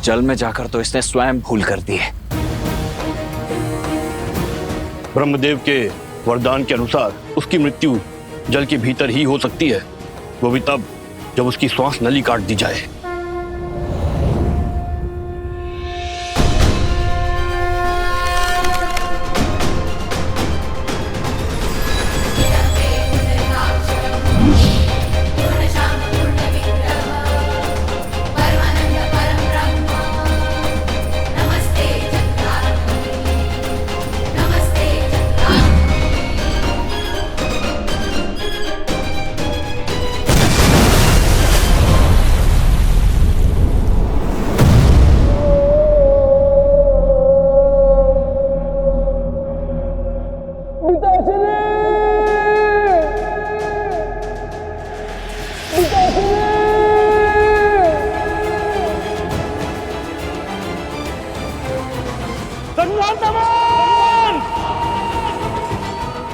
जल में जाकर तो इसने स्वयं भूल कर दी है। ब्रह्मदेव के वरदान के अनुसार उसकी मृत्यु जल के भीतर ही हो सकती है, वो भी तब जब उसकी श्वास नली काट दी जाए।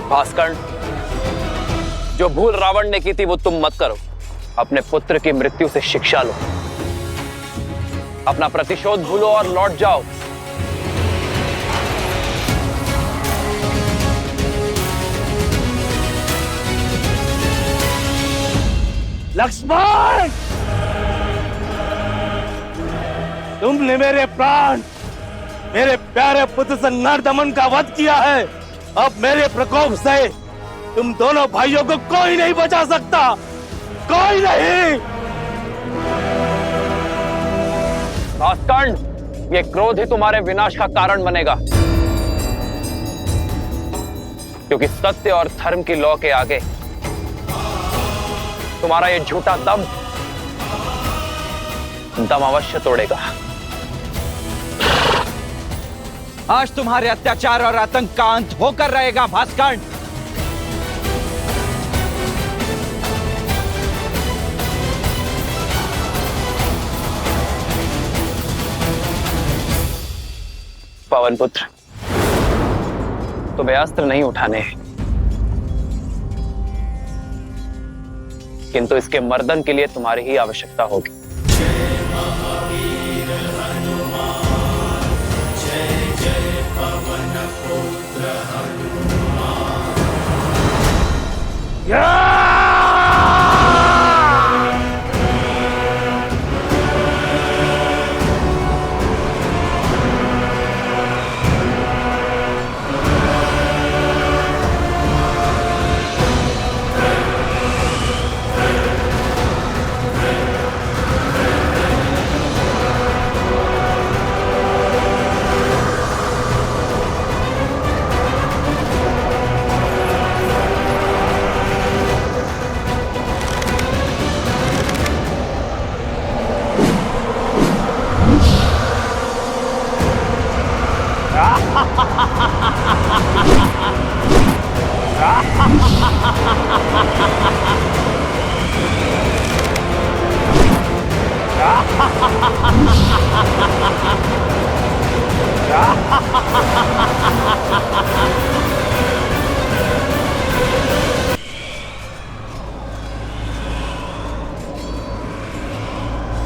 भास्कर, जो भूल रावण ने की थी वो तुम मत करो। अपने पुत्र की मृत्यु से शिक्षा लो, अपना प्रतिशोध भूलो और लौट जाओ। लक्ष्मण, तुमने मेरे प्राण, मेरे प्यारे पुत्र से नरदमन का वध किया है। अब मेरे प्रकोप से तुम दोनों भाइयों को कोई नहीं बचा सकता, कोई नहीं। भास्कर, ये क्रोध ही तुम्हारे विनाश का कारण बनेगा, क्योंकि सत्य और धर्म की लौ के आगे तुम्हारा ये झूठा दम अवश्य तोड़ेगा। आज तुम्हारे अत्याचार और आतंक का अंत होकर रहेगा भास्कर। पवन पुत्र, तुम्हें अस्त्र नहीं उठाने हैं, किंतु इसके मर्दन के लिए तुम्हारी ही आवश्यकता होगी।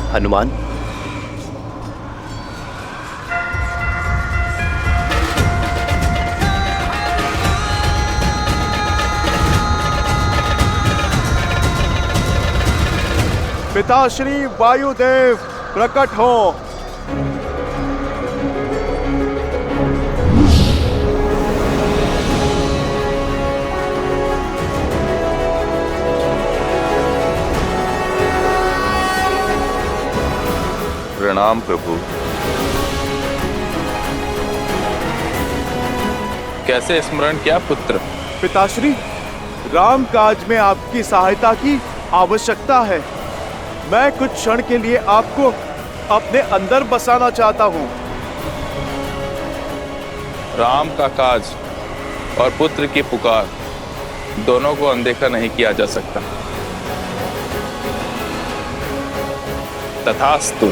हनुमान, पिताश्री वायुदेव प्रकट हो। प्रणाम प्रभु। कैसे स्मरण किया पुत्र? पिताश्री, राम काज में आपकी सहायता की आवश्यकता है। मैं कुछ क्षण के लिए आपको अपने अंदर बसाना चाहता हूँ। राम का काज और पुत्र की पुकार दोनों को अनदेखा नहीं किया जा सकता। तथास्तु।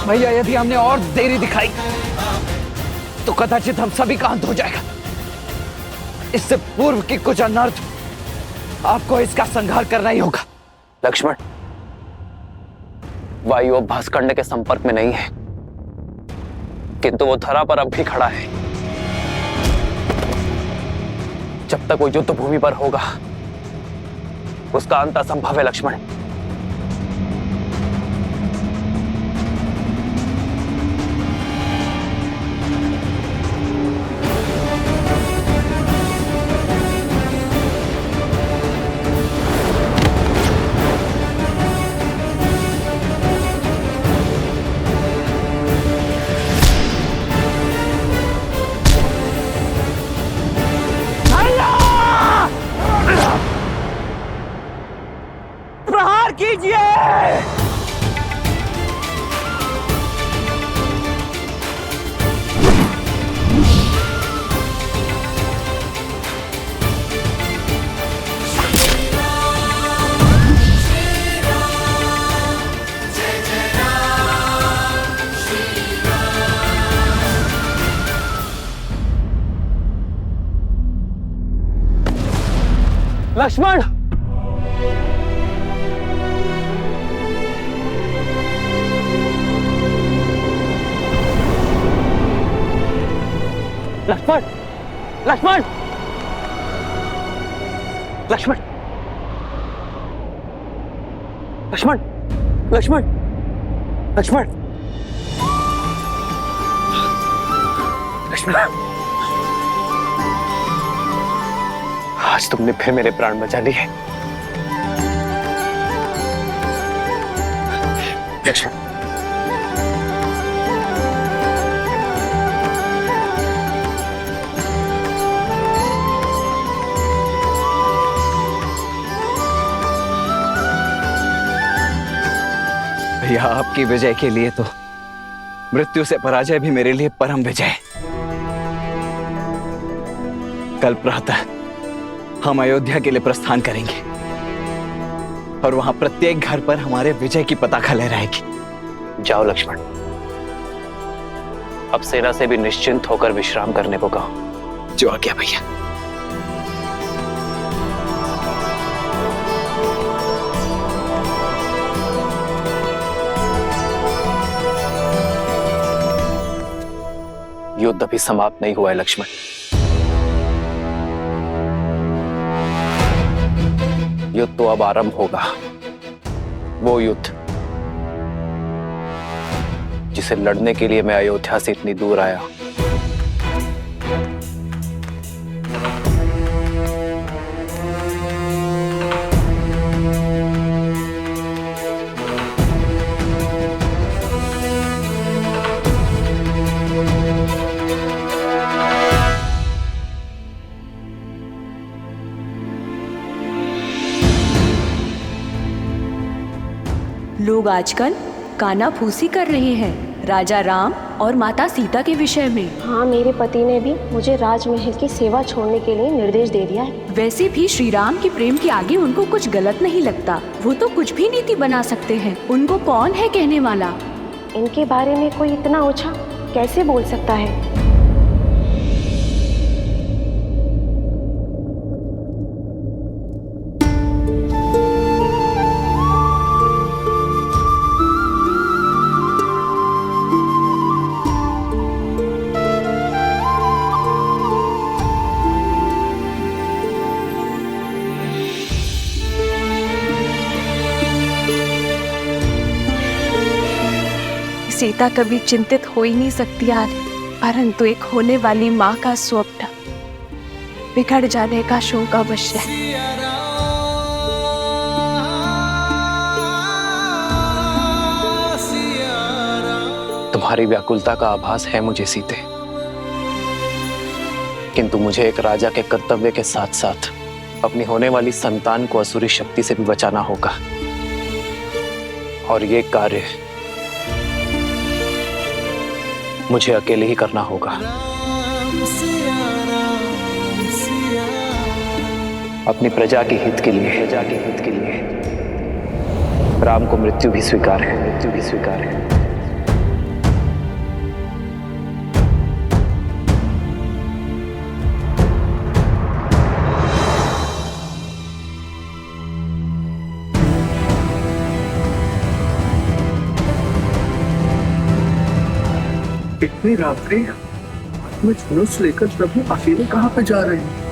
भैया, यदि हमने और देरी दिखाई तो कदाचित हम सभी का अंत हो जाएगा। इससे पूर्व की कुछ अनर्थ आपको इसका संहार करना ही होगा। लक्ष्मण, वायु अब भास्करण्य के संपर्क में नहीं है, किंतु वो धरा पर अब भी खड़ा है। जब तक वो युद्ध भूमि पर होगा उसका अंत असंभव है लक्ष्मण। प्रहार कीजिए। लक्ष्मण, लक्ष्मण, लक्ष्मण, लक्ष्मण, लक्ष्मण, लक्ष्मण, लक्ष्मण, लक्ष्मण, आज तुमने फिर मेरे प्राण बचा लिए। लक्ष्मण, भैया, आपकी विजय के लिए तो मृत्यु से पराजय भी मेरे लिए परम विजय है। कल प्रातः हम अयोध्या के लिए प्रस्थान करेंगे और वहां प्रत्येक घर पर हमारे विजय की पताका लहराएगी। जाओ लक्ष्मण, अब सेना से भी निश्चिंत होकर विश्राम करने को कहो। जो आज्ञा भैया। युद्ध अभी समाप्त नहीं हुआ है लक्ष्मण। युद्ध तो अब आरंभ होगा, वो युद्ध जिसे लड़ने के लिए मैं अयोध्या से इतनी दूर आया। लोग आजकल कानाफूसी कर रहे हैं, राजा राम और माता सीता के विषय में। हाँ, मेरे पति ने भी मुझे राजमहल की सेवा छोड़ने के लिए निर्देश दे दिया है। वैसे भी श्री राम के प्रेम के आगे उनको कुछ गलत नहीं लगता। वो तो कुछ भी नीति बना सकते हैं। उनको कौन है कहने वाला? इनके बारे में कोई इतना ऊंचा कैसे बोल सकता है? सीता कभी चिंतित हो ही नहीं सकती यार, परंतु एक होने वाली माँ का स्वप्न बिगड़ जाने का शोक अवश्य है। तुम्हारी व्याकुलता का आभास है मुझे सीते, किंतु मुझे एक राजा के कर्तव्य के साथ साथ अपनी होने वाली संतान को असुरी शक्ति से भी बचाना होगा, और ये कार्य मुझे अकेले ही करना होगा। अपनी प्रजा के हित के लिए, राम को मृत्यु भी स्वीकार है। इतनी रात्रि में धनुष लेकर प्रभु अकेले कहाँ पे जा रहे हैं?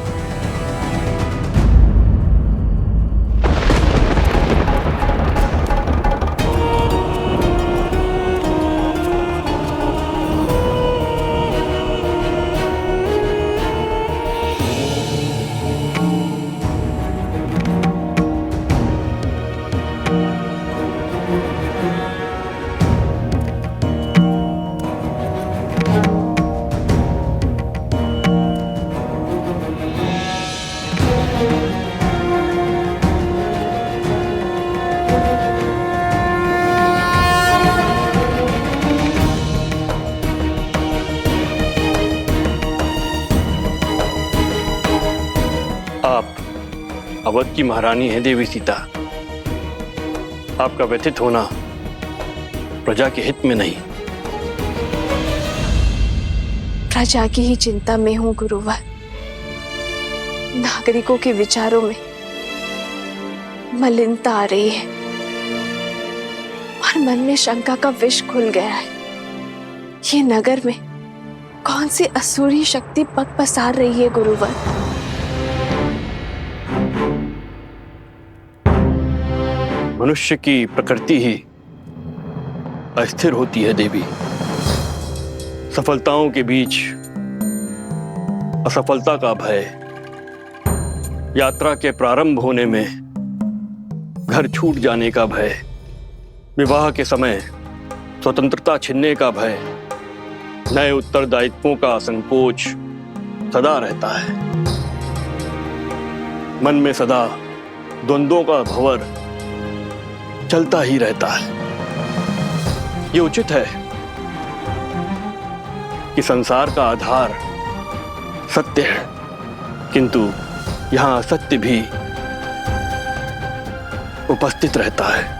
अवध की महारानी है देवी सीता। आपका व्यथित होना प्रजा के हित में नहीं। प्रजा की ही चिंता में हूँ गुरुवर। नागरिकों के विचारों में मलिनता आ रही है और मन में शंका का विष खुल गया है। ये नगर में कौन सी असुरी शक्ति पग पसार रही है गुरुवर? मनुष्य की प्रकृति ही अस्थिर होती है देवी। सफलताओं के बीच असफलता का भय, यात्रा के प्रारंभ होने में घर छूट जाने का भय, विवाह के समय स्वतंत्रता छिनने का भय, नए उत्तरदायित्वों का संकोच सदा रहता है। मन में सदा द्वंद्वों का भंवर चलता ही रहता है। ये उचित है कि संसार का आधार सत्य है, किंतु यहां असत्य भी उपस्थित रहता है।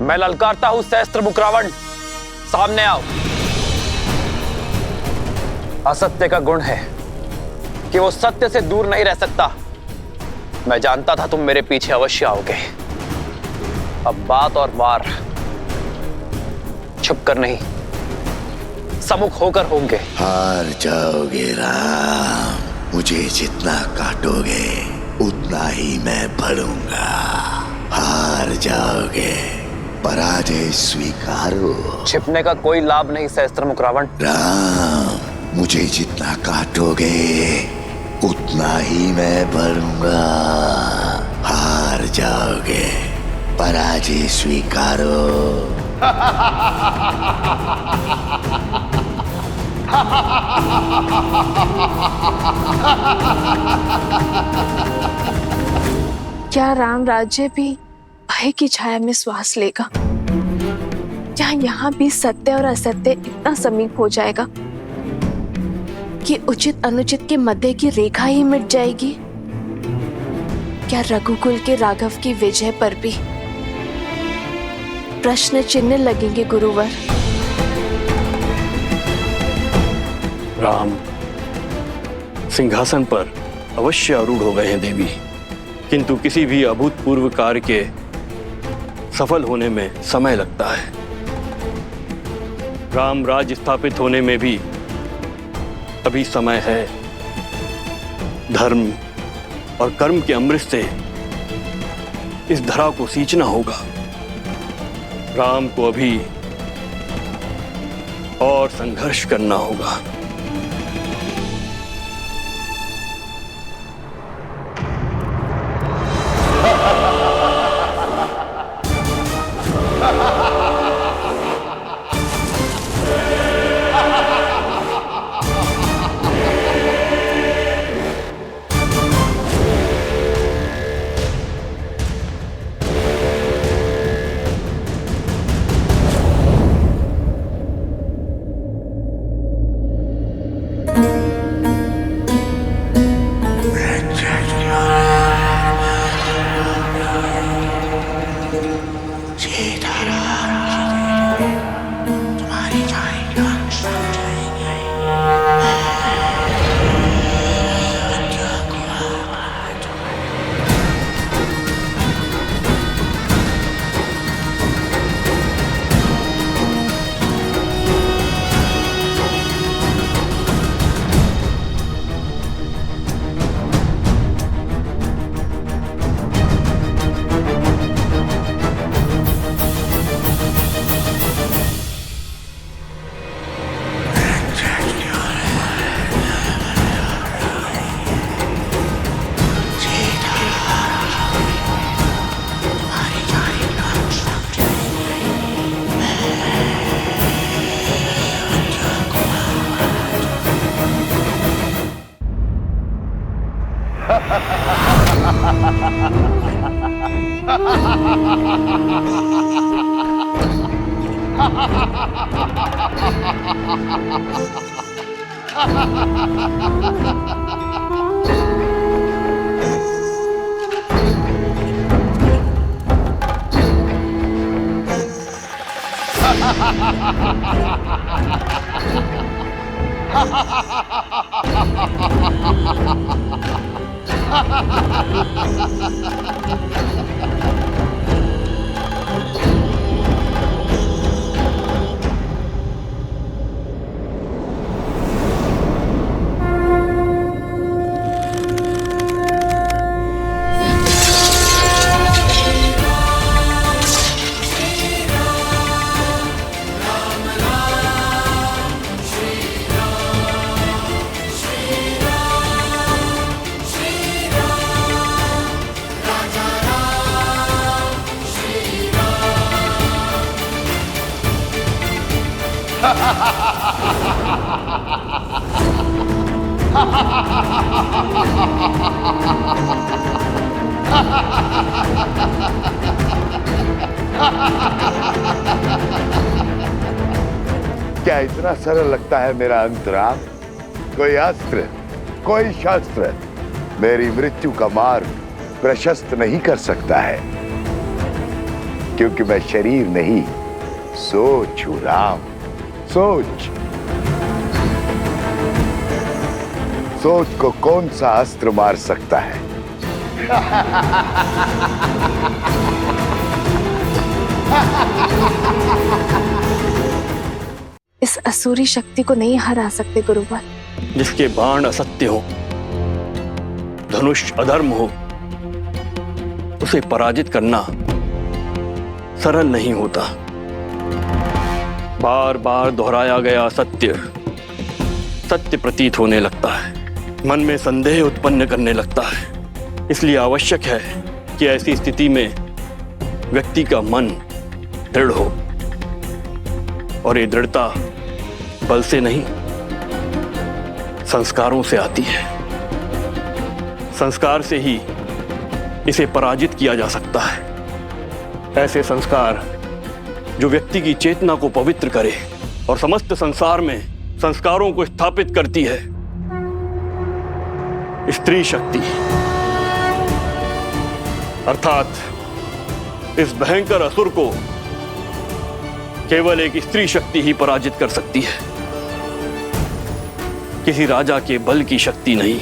मैं ललकारता हूं सहस्त्रमुख रावण, सामने आओ। असत्य का गुण है कि वो सत्य से दूर नहीं रह सकता। मैं जानता था तुम मेरे पीछे अवश्य आओगे। अब बात और वार छुपकर नहीं, सम्मुख होकर होंगे। हार जाओगे राम, मुझे जितना काटोगे उतना ही मैं बढ़ूंगा। हार जाओगे, पराजय स्वीकारो। छिपने का कोई लाभ नहीं सहस्त्रमुख रावण। राम, मुझे जितना काटोगे उतना ही मैं बढ़ूंगा। हार जाओगे, पराजय स्वीकारो। क्या राम राज्य भी भय की छाया में श्वास लेगा? क्या यहाँ भी सत्य और असत्य इतना समीप हो जाएगा कि उचित अनुचित के मध्य की रेखा ही मिट जाएगी? क्या रघुकुल के राघव की विजय पर भी प्रश्न चिन्ह लगेंगे गुरुवर? राम सिंहासन पर अवश्य आरूढ़ हो गए हैं देवी, किंतु किसी भी अभूतपूर्व कार्य के सफल होने में समय लगता है। राम राज्य स्थापित होने में भी अभी समय है। धर्म और कर्म के अमृत से इस धरा को सींचना होगा। राम को अभी और संघर्ष करना होगा। क्या इतना सरल लगता है मेरा अंतराम? कोई अस्त्र, कोई शस्त्र मेरी मृत्यु का मार्ग प्रशस्त नहीं कर सकता है, क्योंकि मैं शरीर नहीं, सोच हूं राम, सोच। सोच को कौन सा अस्त्र मार सकता है? इस असुरी शक्ति को नहीं हरा सकते गुरुवर। जिसके बाण असत्य हो, धनुष अधर्म हो, उसे पराजित करना सरल नहीं होता। बार बार दोहराया गया सत्य सत्य प्रतीत होने लगता है, मन में संदेह उत्पन्न करने लगता है। इसलिए आवश्यक है कि ऐसी स्थिति में व्यक्ति का मन दृढ़ हो, और ये दृढ़ता बल से नहीं, संस्कारों से आती है। संस्कार से ही इसे पराजित किया जा सकता है। ऐसे संस्कार जो व्यक्ति की चेतना को पवित्र करे और समस्त संसार में संस्कारों को स्थापित करती है। स्त्री शक्ति, अर्थात इस भयंकर असुर को केवल एक स्त्री शक्ति ही पराजित कर सकती है, किसी राजा के बल की शक्ति नहीं।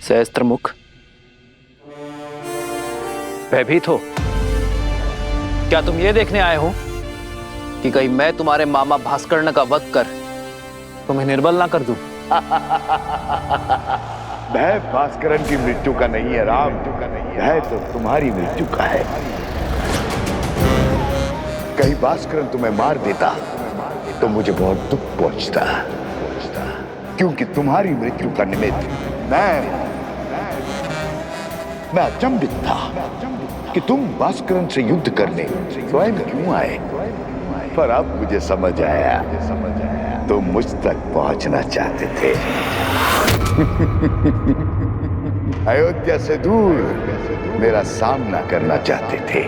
सहस्त्रमुख, भयभीत हो? क्या तुम ये देखने आए हो कि कहीं मैं तुम्हारे मामा भास्कर्ण का वध कर तुम्हें निर्बल ना कर दूं? भय भास्करण की मृत्यु का नहीं है राम, भय तो तुम्हारी मृत्यु का है। कहीं भास्करण तुम्हें मार देता तो मुझे बहुत दुख पहुंचता, क्योंकि तुम्हारी मृत्यु का निमित्त मैं अचंभित था कि तुम भास्करण से युद्ध करने स्वयं क्यों आए। पर अब मुझे समझ आया, तुम मुझ तक पहुंचना चाहते थे। अयोध्या से दूर मेरा सामना करना चाहते थे।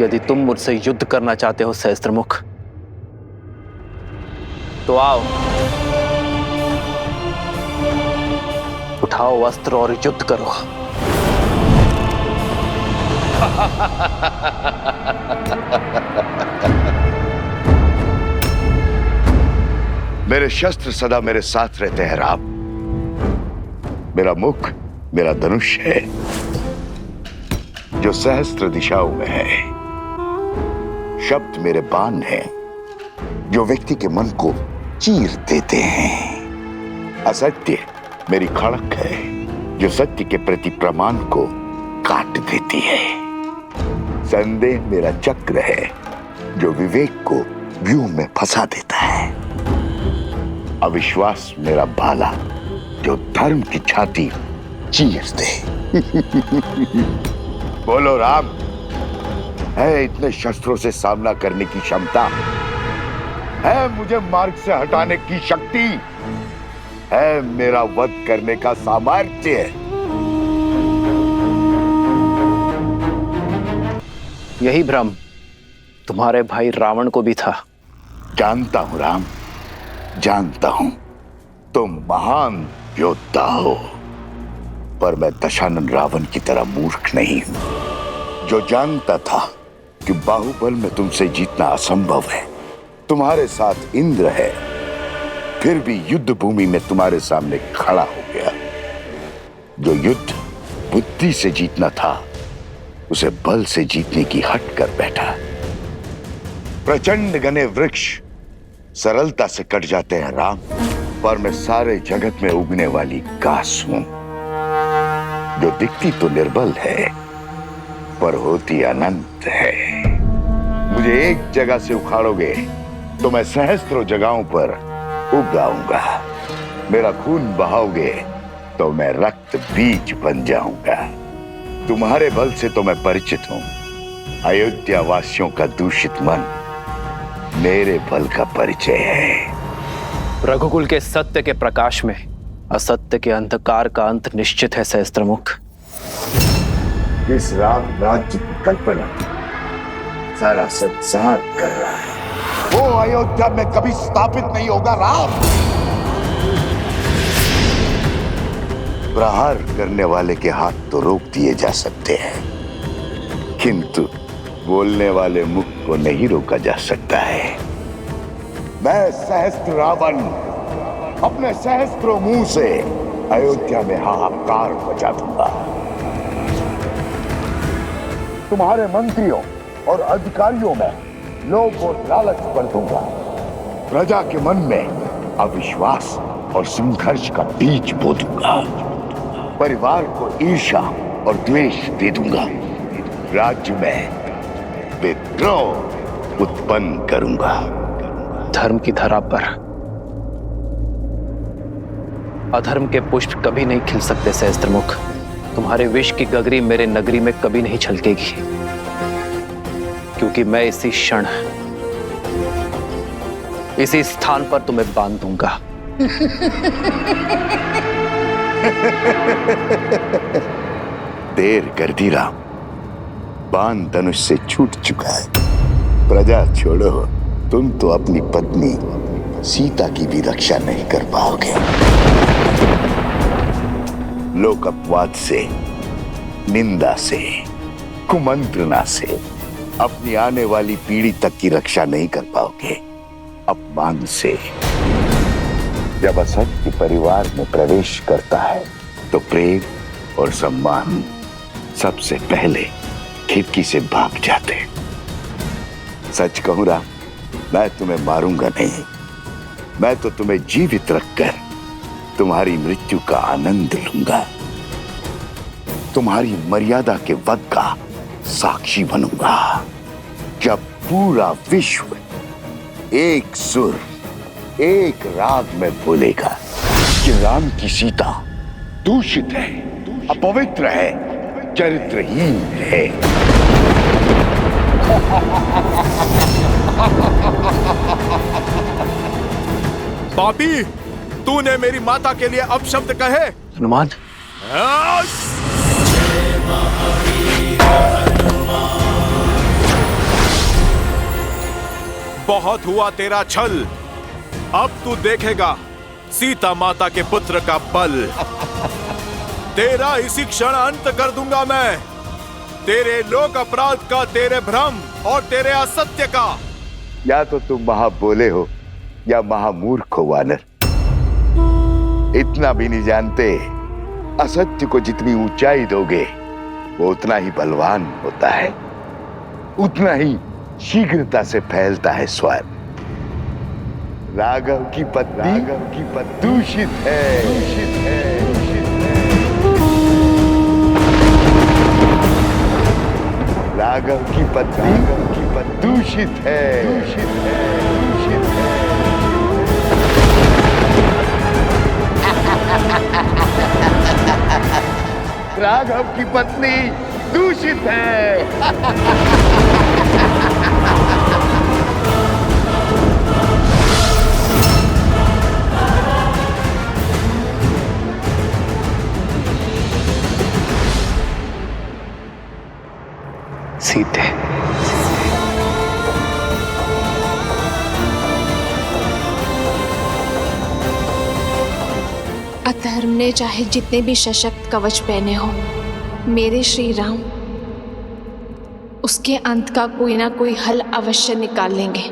यदि तुम मुझसे युद्ध करना चाहते हो सहस्त्रमुख, तो आओ, उठाओ अस्त्र और युद्ध करो। मेरे शस्त्र सदा मेरे साथ रहते हैं राम। मेरा मुख मेरा धनुष है, जो सहस्त्र दिशाओं में है। शब्द मेरे बाण हैं, जो व्यक्ति के मन को चीर देते हैं। असत्य मेरी खड़क है, जो सत्य के प्रति प्रमाण को काट देती है। संदेह मेरा चक्र है, जो विवेक को व्यूह में फंसा देता है। अविश्वास मेरा भाला, जो धर्म की छाती चीर दे। बोलो राम, है इतने शस्त्रों से सामना करने की क्षमता? है मुझे मार्ग से हटाने की शक्ति? है मेरा वध करने का सामर्थ्य? यही भ्रम तुम्हारे भाई रावण को भी था। जानता हूं राम, जानता हूं तुम महान योद्धा हो, पर मैं दशानन रावण की तरह मूर्ख नहीं हूं, जो जानता था कि बाहुबल में तुमसे जीतना असंभव है। तुम्हारे साथ इंद्र है, फिर भी युद्ध भूमि में तुम्हारे सामने खड़ा हो गया। जो युद्ध बुद्धि से जीतना था, उसे बल से जीतने की हट कर बैठा। प्रचंड घने वृक्ष सरलता से कट जाते हैं राम, पर मैं सारे जगत में उगने वाली घास हूं, जो दिखती तो निर्बल है पर होती अनंत है। मुझे एक जगह से उखाड़ोगे तो मैं सहस्त्रों जगहों पर उग आऊंगा। मेरा खून बहाओगे तो मैं रक्त बीज बन जाऊंगा। तुम्हारे बल से तो मैं परिचित हूं, अयोध्या वासियों का दूषित मन मेरे बल का परिचय है। रघुकुल के सत्य के प्रकाश में असत्य के अंधकार का अंत निश्चित है सहस्त्रमुख। इस राम राज्य की कल्पना सारा संसार कर रहा है, वो अयोध्या में कभी स्थापित नहीं होगा राम। प्रहार करने वाले के हाथ तो रोक दिए जा सकते हैं, किंतु बोलने वाले मुख को नहीं रोका जा सकता है। मैं सहस्त्र रावण अपने सहस्त्रों मुंह से अयोध्या में हाहाकार मचा दूंगा। तुम्हारे मंत्रियों और अधिकारियों में लोभ और लालच भर दूंगा। प्रजा के मन में अविश्वास और संघर्ष का बीज बो दूंगा। परिवार को ईर्ष्या और द्वेष दे दूंगा। राज्य में विद्रोह उत्पन्न करूंगा। धर्म की धरा पर अधर्म के पुष्प कभी नहीं खिल सकते सहस्त्रमुख। तुम्हारे विष की गगरी मेरे नगरी में कभी नहीं छलकेगी, क्योंकि मैं इसी क्षण इसी स्थान पर तुम्हें बांध दूंगा। देर कर दी राम, बाण धनुष से छूट चुका है। प्रजा छोड़ो, तुम तो अपनी पत्नी सीता की भी रक्षा नहीं कर पाओगे। लोक अपवाद से, निंदा से, कुमंत्रणा से अपनी आने वाली पीढ़ी तक की रक्षा नहीं कर पाओगे। अपमान से जब असत्य परिवार में प्रवेश करता है तो प्रेम और सम्मान सबसे पहले खिड़की से भाग जाते। सच कहूं राम, मैं तुम्हें मारूंगा नहीं, मैं तो तुम्हें जीवित रखकर तुम्हारी मृत्यु का आनंद लूंगा। तुम्हारी मर्यादा के वध का साक्षी बनूंगा। जब पूरा विश्व एक सुर, एक राग में बोलेगा कि राम की सीता दूषित है, अपवित्र है, चरित्रहीन है। पापी, तूने मेरी माता के लिए अपशब्द कहे। हनुमान, बहुत हुआ तेरा छल, अब तू देखेगा सीता माता के पुत्र का बल। तेरा इसी क्षण अंत कर दूंगा मैं, तेरे लोक अपराध का, तेरे भ्रम और तेरे असत्य का। या तो तुम महाबोले हो या महामूर्ख हो वानर। इतना भी नहीं जानते, असत्य को जितनी ऊंचाई दोगे वो उतना ही बलवान होता है, उतना ही शीघ्रता से फैलता है स्वयं। राघव की पत्नी दूषित है, दूषित है, दूषित है। राघव की पत्नी दूषित है, दूषित है, दूषित है। राघव की पत्नी दूषित है। सीते, अधर्म ने चाहे जितने भी सशक्त कवच पहने हो, मेरे श्री राम उसके अंत का कोई ना कोई हल अवश्य निकाल लेंगे।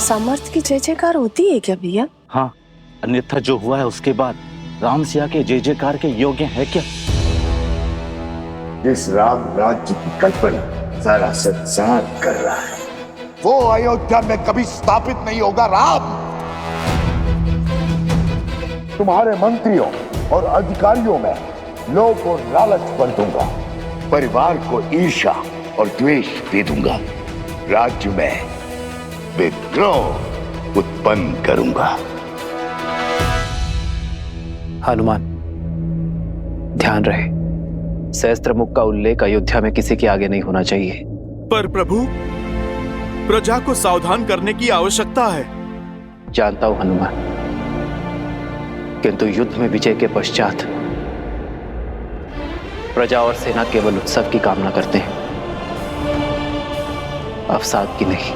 सामर्थ्य की जय जयकार होती है क्या भैया? हाँ, अन्यथा जो हुआ है उसके बाद राम सिया के जय जयकार के योग्य है क्या? जिस राम राज्य की कल्पना सारा संसार कर रहा है, वो अयोध्या में कभी स्थापित नहीं होगा। राम, तुम्हारे मंत्रियों और अधिकारियों में लोभ और लालच भर दूंगा। परिवार को ईर्ष्या और द्वेष दे दूंगा। राज्य में विद्रोह उत्पन्न करूंगा। हनुमान, ध्यान रहे, सहस्त्रमुख का उल्लेख अयोध्या में किसी के आगे नहीं होना चाहिए। पर प्रभु, प्रजा को सावधान करने की आवश्यकता है। जानता हूं हनुमान, किंतु युद्ध में विजय के पश्चात प्रजा और सेना केवल उत्सव की कामना करते हैं, अवसाद की नहीं।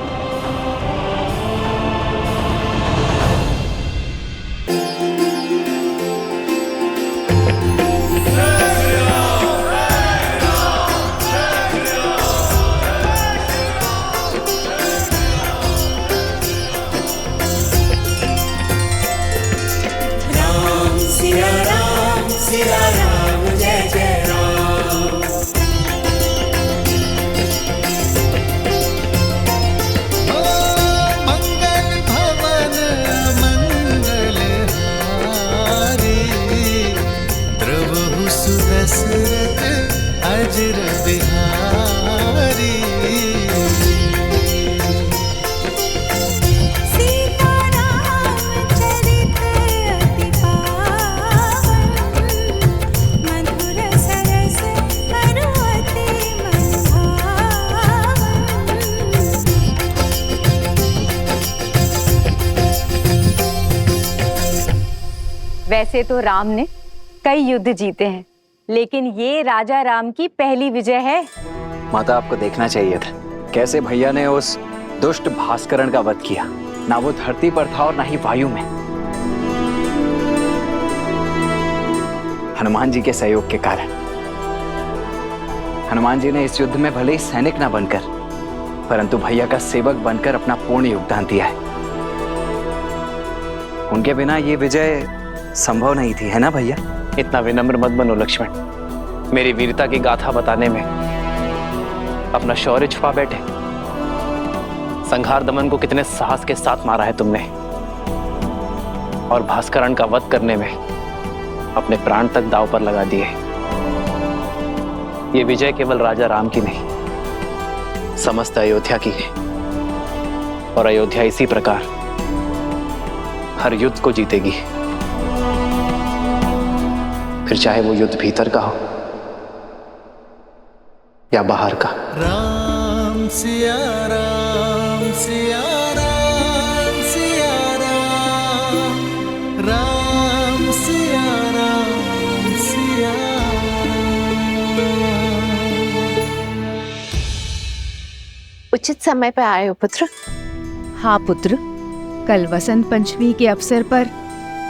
वैसे तो राम ने कई युद्ध जीते हैं, लेकिन ये राजा राम की पहली विजय है। माता, आपको देखना चाहिए था कैसे भैया ने उस दुष्ट भास्करण का वध किया। ना वो धरती पर था और ना ही वायु में। हनुमान जी के सहयोग के कारण। हनुमान जी ने इस युद्ध में भले ही सैनिक ना बनकर, परंतु भैया का सेवक बनकर अपना पूर्ण योगदान दिया है। उनके बिना ये विजय संभव नहीं थी, है ना भैया? इतना विनम्र मत बनो लक्ष्मण। मेरी वीरता की गाथा बताने में अपना शौर्य छुपा बैठे। संहार दमन को कितने साहस के साथ मारा है तुमने, और भास्करण का वध करने में अपने प्राण तक दांव पर लगा दिए। ये विजय केवल राजा राम की नहीं, समस्त अयोध्या की है। और अयोध्या इसी प्रकार हर युद्ध को जीतेगी, फिर चाहे वो युद्ध भीतर का हो या बाहर का। राम सिया राम सिया राम सिया राम, राम सिया राम सिया उचित समय पर आए हो पुत्र। हाँ पुत्र, कल वसंत पंचमी के अवसर पर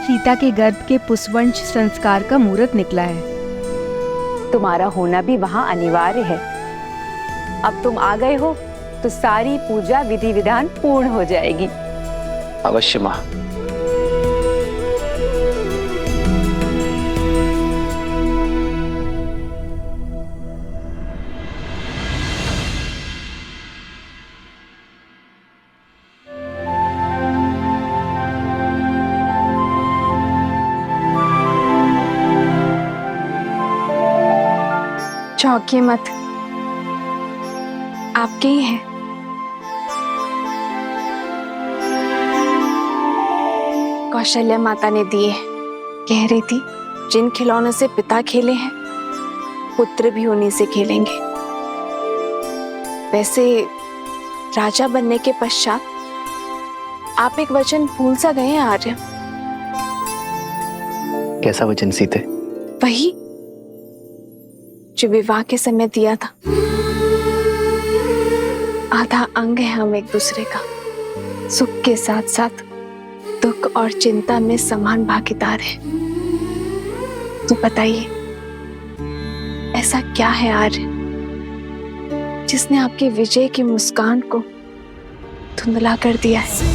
सीता के गर्भ के पुष्पवंश संस्कार का मुहूर्त निकला है। तुम्हारा होना भी वहाँ अनिवार्य है। अब तुम आ गए हो तो सारी पूजा विधि विधान पूर्ण हो जाएगी। अवश्य मां। चौंकिए मत, आपके ही है। कौशल्या माता ने दिए। कह रही थी जिन खिलौनों से पिता खेले हैं, पुत्र भी उन्हीं से खेलेंगे। वैसे राजा बनने के पश्चात आप एक वचन भूल सा गए हैं आर्य। कैसा वचन सीते? वही जो विवाह के समय दिया था। आधा अंग है हम एक दूसरे का। सुख के साथ साथ दुख और चिंता में समान भागीदार है। तो बताइए, ऐसा क्या है आर्य जिसने आपकी विजय की मुस्कान को धुंधला कर दिया है?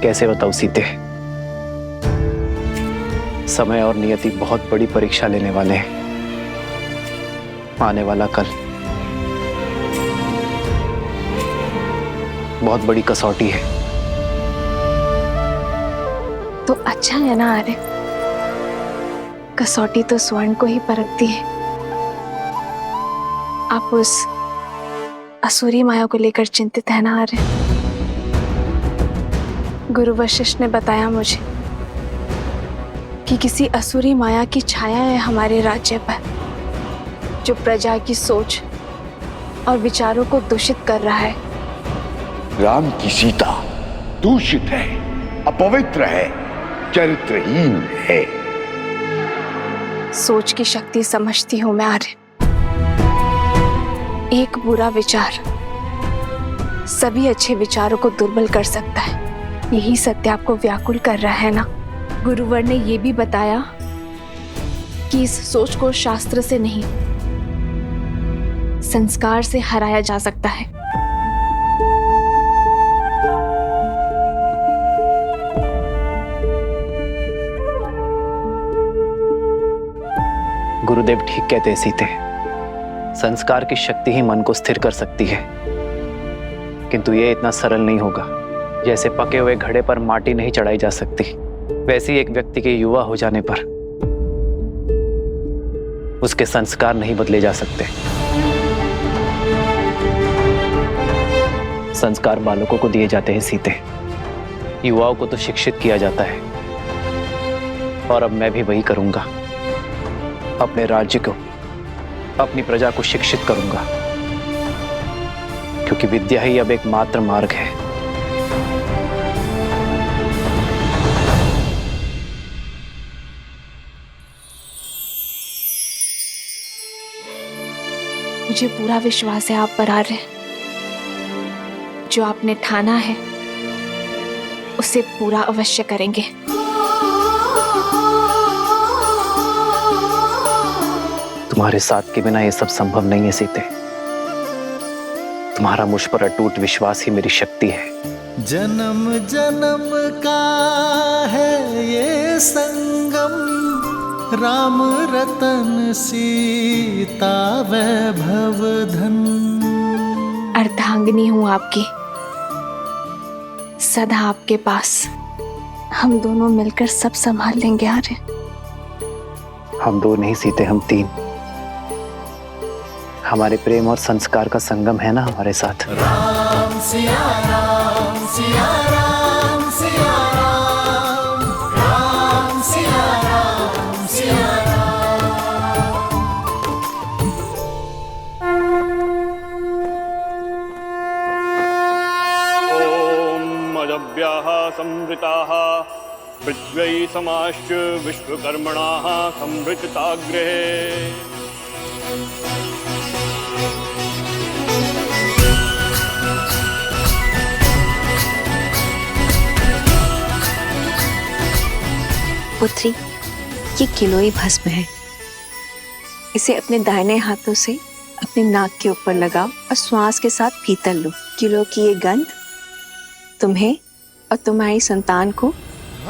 कैसे बताऊं सीते? समय और नियति बहुत बड़ी परीक्षा लेने वाले हैं। आने वाला कल बहुत बड़ी कसौटी है। तो अच्छा है ना आर्य, कसौटी तो स्वर्ण को ही परखती है। आप उस असुरी माया को लेकर चिंतित है ना आर्य? गुरु वशिष्ठ ने बताया मुझे कि किसी असुरी माया की छाया है हमारे राज्य पर, जो प्रजा की सोच और विचारों को दूषित कर रहा है। राम की सीता दूषित है, अपवित्र है, चरित्रहीन है। सोच की शक्ति समझती हूं मैं आर्य। एक बुरा विचार सभी अच्छे विचारों को दुर्बल कर सकता है। यही सत्य आपको व्याकुल कर रहा है ना? गुरुवर ने यह भी बताया कि इस सोच को शास्त्र से नहीं, संस्कार से हराया जा सकता है। गुरुदेव ठीक कहते हैं सीते, संस्कार की शक्ति ही मन को स्थिर कर सकती है, किंतु यह इतना सरल नहीं होगा। जैसे पके हुए घड़े पर माटी नहीं चढ़ाई जा सकती, वैसे ही एक व्यक्ति के युवा हो जाने पर उसके संस्कार नहीं बदले जा सकते। संस्कार बालकों को दिए जाते हैं सीते, युवाओं को तो शिक्षित किया जाता है। और अब मैं भी वही करूंगा, अपने राज्य को, अपनी प्रजा को शिक्षित करूंगा, क्योंकि विद्या ही अब एकमात्र मार्ग है। मुझे पूरा विश्वास है आप पर आर्य। जो आपने ठाना है उसे पूरा अवश्य करेंगे। तुम्हारे साथ के बिना ये सब संभव नहीं है सीते। तुम्हारा मुझ पर अटूट विश्वास ही मेरी शक्ति है। जन्म जन्म का है ये संगम, राम रतन सीता वैभव धन। अर्धांगिनी हूं आपकी, सदा आपके पास। हम दोनों मिलकर सब संभाल लेंगे आर्य। हम दो नहीं सीते, हम तीन। हमारे प्रेम और संस्कार का संगम है ना हमारे साथ। राम सिया राम सिया राम सिया राम, राम सिया राम सिया ओम अदभ्याः संवृताः पृथ्वी समाश्च विश्वकर्मणाः संवृतताग्रहे। पुत्री, ये किलोई भस्म है। इसे अपने दाहिने हाथों से अपने नाक के ऊपर लगाओ और श्वास के साथ भीतर लो। किलो की ये गंध तुम्हें और तुम्हारी संतान को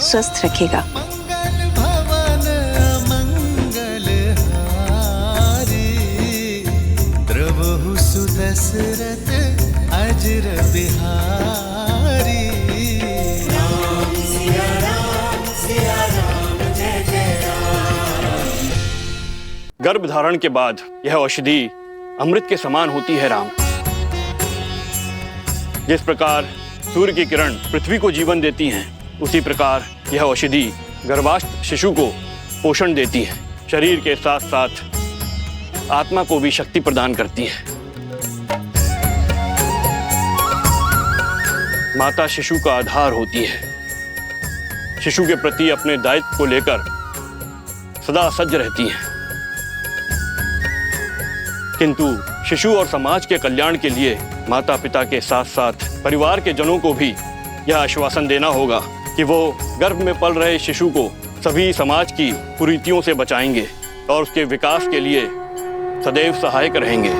स्वस्थ रखेगा। द्रवहु सुदशरथ अजर बिहारी। राम सिया राम सिया राम जय जय राम। गर्भ धारण के बाद यह औषधि अमृत के समान होती है राम। जिस प्रकार सूर्य की किरण पृथ्वी को जीवन देती हैं, उसी प्रकार यह औषधि गर्भास्थ शिशु को पोषण देती है। शरीर के साथ साथ आत्मा को भी शक्ति प्रदान करती है। माता शिशु का आधार होती है। शिशु के प्रति अपने दायित्व को लेकर सदा सज्ज रहती है। किंतु शिशु और समाज के कल्याण के लिए माता पिता के साथ साथ परिवार के जनों को भी यह आश्वासन देना होगा कि वो गर्भ में पल रहे शिशु को सभी समाज की कुरीतियों से बचाएंगे और उसके विकास के लिए सदैव सहायक रहेंगे।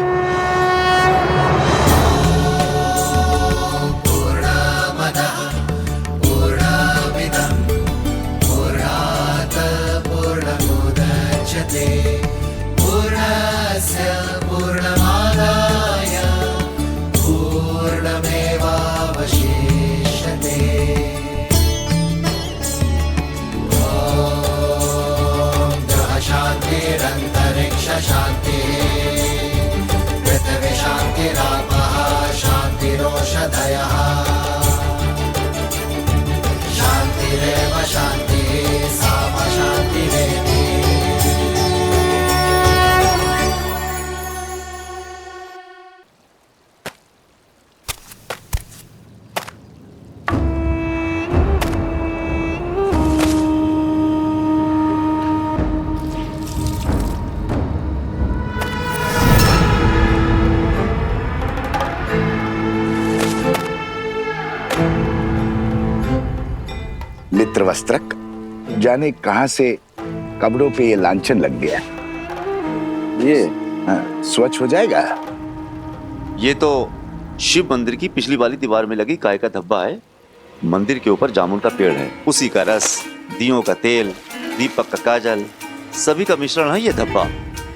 शांति पृथ्वी शांतिरापः शांतिरोषधयः शांतिरेव शांतिः साम शांतिरेधि। मित्र वस्त्रक, जाने कहां से कपड़ों पे ये लांछन लग गया। ये स्वच्छ हो जाएगा। ये तो शिव मंदिर की पिछली वाली दीवार में लगी गाय का धब्बा है। मंदिर के ऊपर जामुन का पेड़ है, उसी का रस, दियों का तेल, दीपक का काजल, सभी का मिश्रण है ये धब्बा।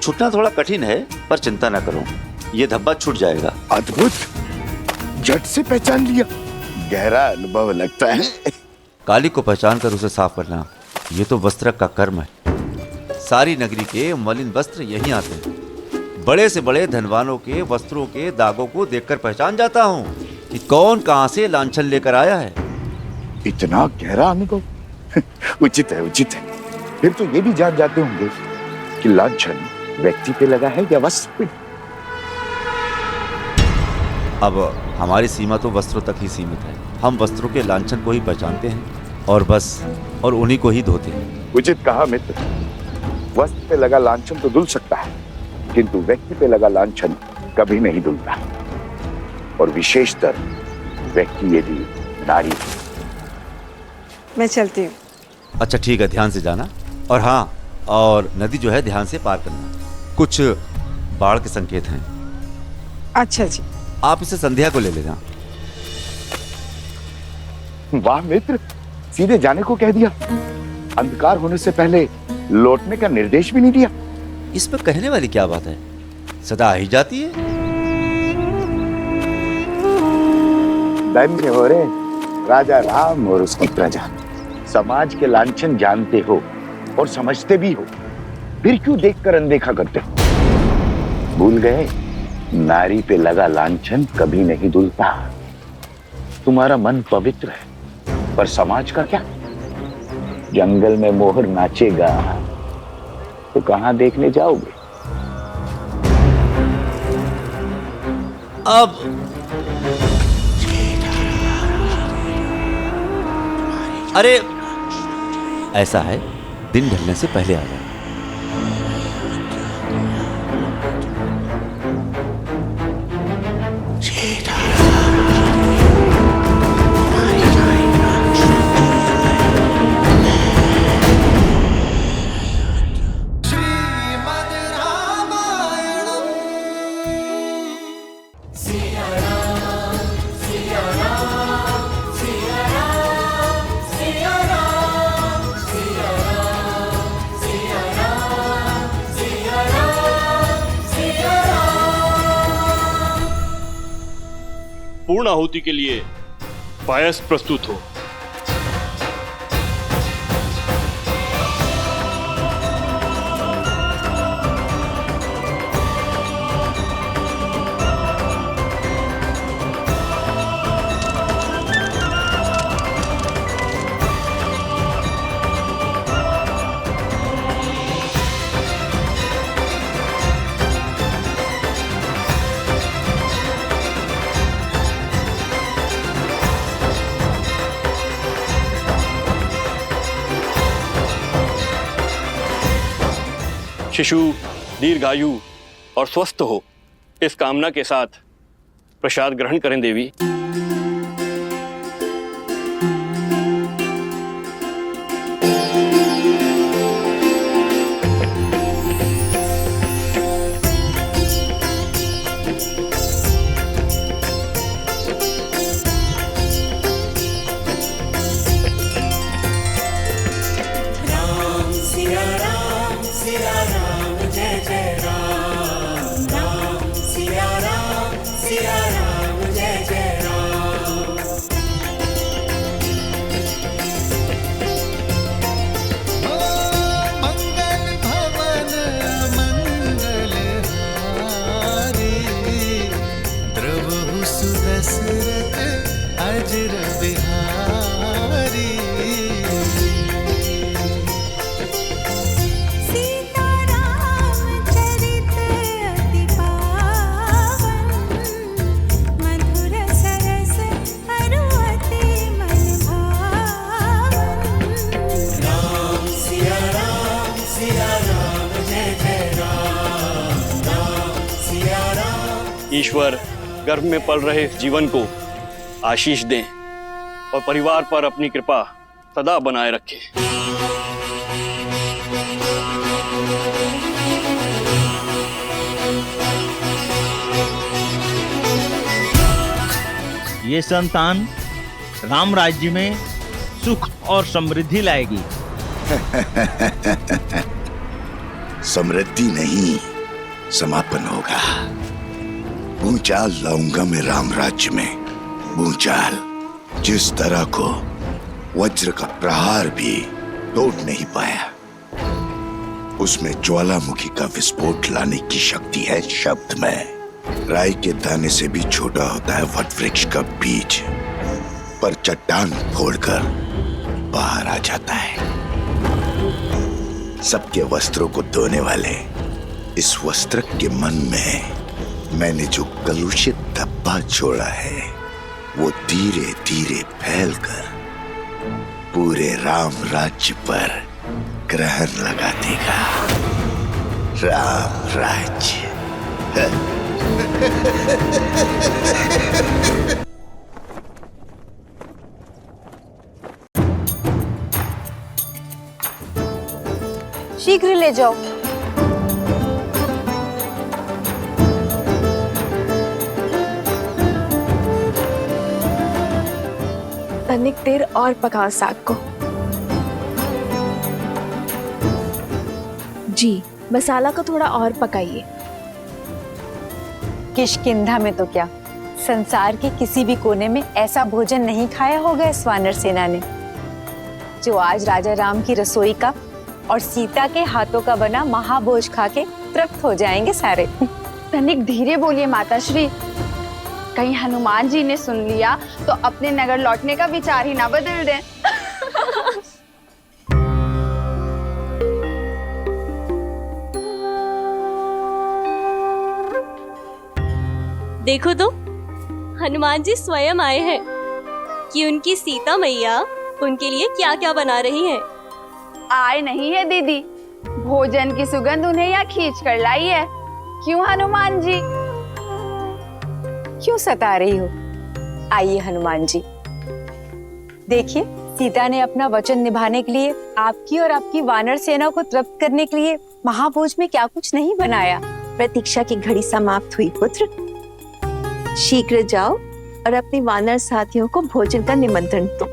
छूटना थोड़ा कठिन है, पर चिंता ना करो, ये धब्बा छूट जाएगा। अद्भुत, झट से पहचान लिया। गहरा अनुभव लगता है। काली को पहचान कर उसे साफ करना, ये तो वस्त्रक का कर्म है। सारी नगरी के मलिन वस्त्र यहीं आते हैं। बड़े से बड़े धनवानों के वस्त्रों के दागों को देखकर पहचान जाता हूँ कि कौन कहां से लांछन लेकर आया है। इतना गहरा अनुभव उचित है, उचित है। फिर तो ये भी जान जाते होंगे कि लांछन व्यक्ति पे लगा है या वस्त्र पे। अब हमारी सीमा तो वस्त्रों तक ही सीमित है। हम वस्त्रों के लांछन को ही पहचानते हैं और बस, और उन्हीं को ही धोते हैं। उचित कहा मित्र। वस्त्र पे लगा लांछन तो धुल सकता है, किंतु व्यक्ति पे लगा लांछन कभी नहीं धुलता, और विशेषतर व्यक्ति यदि नारी। मैं चलती हूँ। अच्छा ठीक है, ध्यान से जाना। और हाँ, और नदी जो है ध्यान से पार करना। कुछ बाढ़ के संकेत हैं। अच्छा जी। आप इसे संध्या को ले लेना। वाह मित्र, सीधे जाने को कह दिया। अंधकार होने से पहले लौटने का निर्देश भी नहीं दिया। इसमें कहने वाली क्या बात है, सदा आ ही जाती है। धन्य हो रे राजा राम और उसकी प्रजा। समाज के लांछन जानते हो और समझते भी हो, फिर क्यों देखकर अनदेखा करते हो? भूल गए, नारी पे लगा लांछन कभी नहीं धुलता। तुम्हारा मन पवित्र है, पर समाज का क्या? जंगल में मोहर नाचेगा तो कहां देखने जाओगे? अब अरे ऐसा है, दिन ढलने से पहले आ जाए। पूर्ण आहुति के लिए पायस प्रस्तुत हो। शिशु दीर्घायु और स्वस्थ हो, इस कामना के साथ प्रसाद ग्रहण करें देवी। ईश्वर गर्भ में पल रहे इस जीवन को आशीष दें और परिवार पर अपनी कृपा सदा बनाए रखे। ये संतान राम राज्य में सुख और समृद्धि लाएगी। समृद्धि नहीं, समापन होगा। भूचाल लाऊंगा मैं राम राज्य में। भूचाल जिस तरह को वज्र का प्रहार भी तोड़ नहीं पाया, उसमें ज्वालामुखी का विस्फोट लाने की शक्ति है शब्द में। राई के दाने से भी छोटा होता है वट वृक्ष का बीज, पर चट्टान फोड़कर बाहर आ जाता है। सबके वस्त्रों को धोने वाले इस वस्त्र के मन में मैंने जो कलुषित धब्बा छोड़ा है, वो धीरे धीरे फैलकर पूरे राम राज्य पर ग्रहण लगा देगा। राम राज्य। शीघ्र ले जाओ। तनिक देर और पकाओ साग को। जी, मसाला को थोड़ा और पकाइए। किष्किंधा में तो क्या, संसार के किसी भी कोने में ऐसा भोजन नहीं खाया होगा इस वानर सेना ने, जो आज राजा राम की रसोई का और सीता के हाथों का बना महाभोज खा के तृप्त हो जाएंगे सारे। तनिक धीरे बोलिए माताश्री, कहीं हनुमान जी ने सुन लिया तो अपने नगर लौटने का विचार ही ना बदल दें। देखो तो, हनुमान जी स्वयं आए हैं कि उनकी सीता मैया उनके लिए क्या क्या बना रही हैं। आए नहीं है दीदी, भोजन की सुगंध उन्हें यहाँ खींच कर लाई है। क्यों हनुमान जी? क्यों सता रही हो? आइए हनुमान जी, देखिए सीता ने अपना वचन निभाने के लिए आपकी और आपकी वानर सेना को तृप्त करने के लिए महाभोज में क्या कुछ नहीं बनाया। प्रतीक्षा की घड़ी समाप्त हुई पुत्र, शीघ्र जाओ और अपनी वानर साथियों को भोजन का निमंत्रण दो।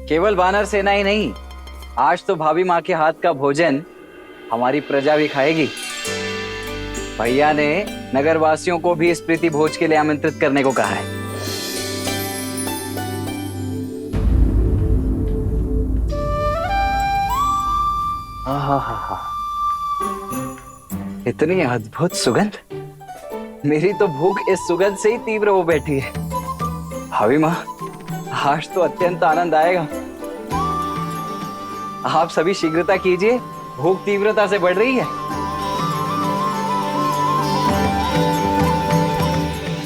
केवल वानर सेना ही नहीं, आज तो भाभी माँ के हाथ का भोजन हमारी प्रजा भी खाएगी। भैया ने नगरवासियों को भी इस प्रीति भोज के लिए आमंत्रित करने को कहा है। इतनी अद्भुत सुगंध, मेरी तो भूख इस सुगंध से ही तीव्र हो बैठी है। भाभी माँ, आज तो अत्यंत आनंद आएगा। आप सभी शीघ्रता कीजिए, भूख तीव्रता से बढ़ रही है।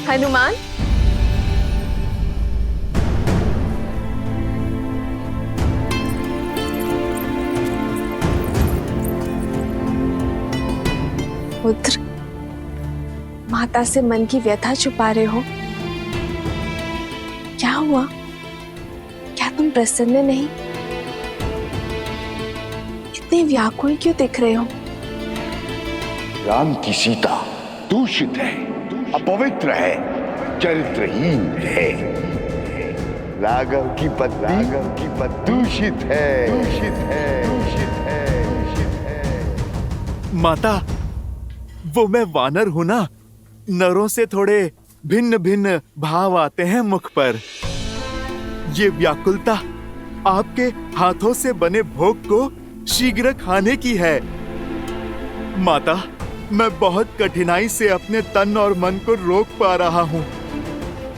हनुमान, पुत्र, माता से मन की व्यथा छुपा रहे हो? क्या हुआ? क्या तुम प्रसन्न नहीं? इतने व्याकुल क्यों दिख रहे हो? राम की सीता दूषित है, अपवित्र है, चरित्रहीन है। राघव की पत्नी दूषित है, दूषित है, दूषित है, दूषित है। माता, वो मैं वानर हूं ना, नरों से थोड़े भिन्न भिन्न भाव आते हैं मुख पर। ये व्याकुलता आपके हाथों से बने भोग को शीघ्र खाने की है। माता, मैं बहुत कठिनाई से अपने तन और मन को रोक पा रहा हूँ।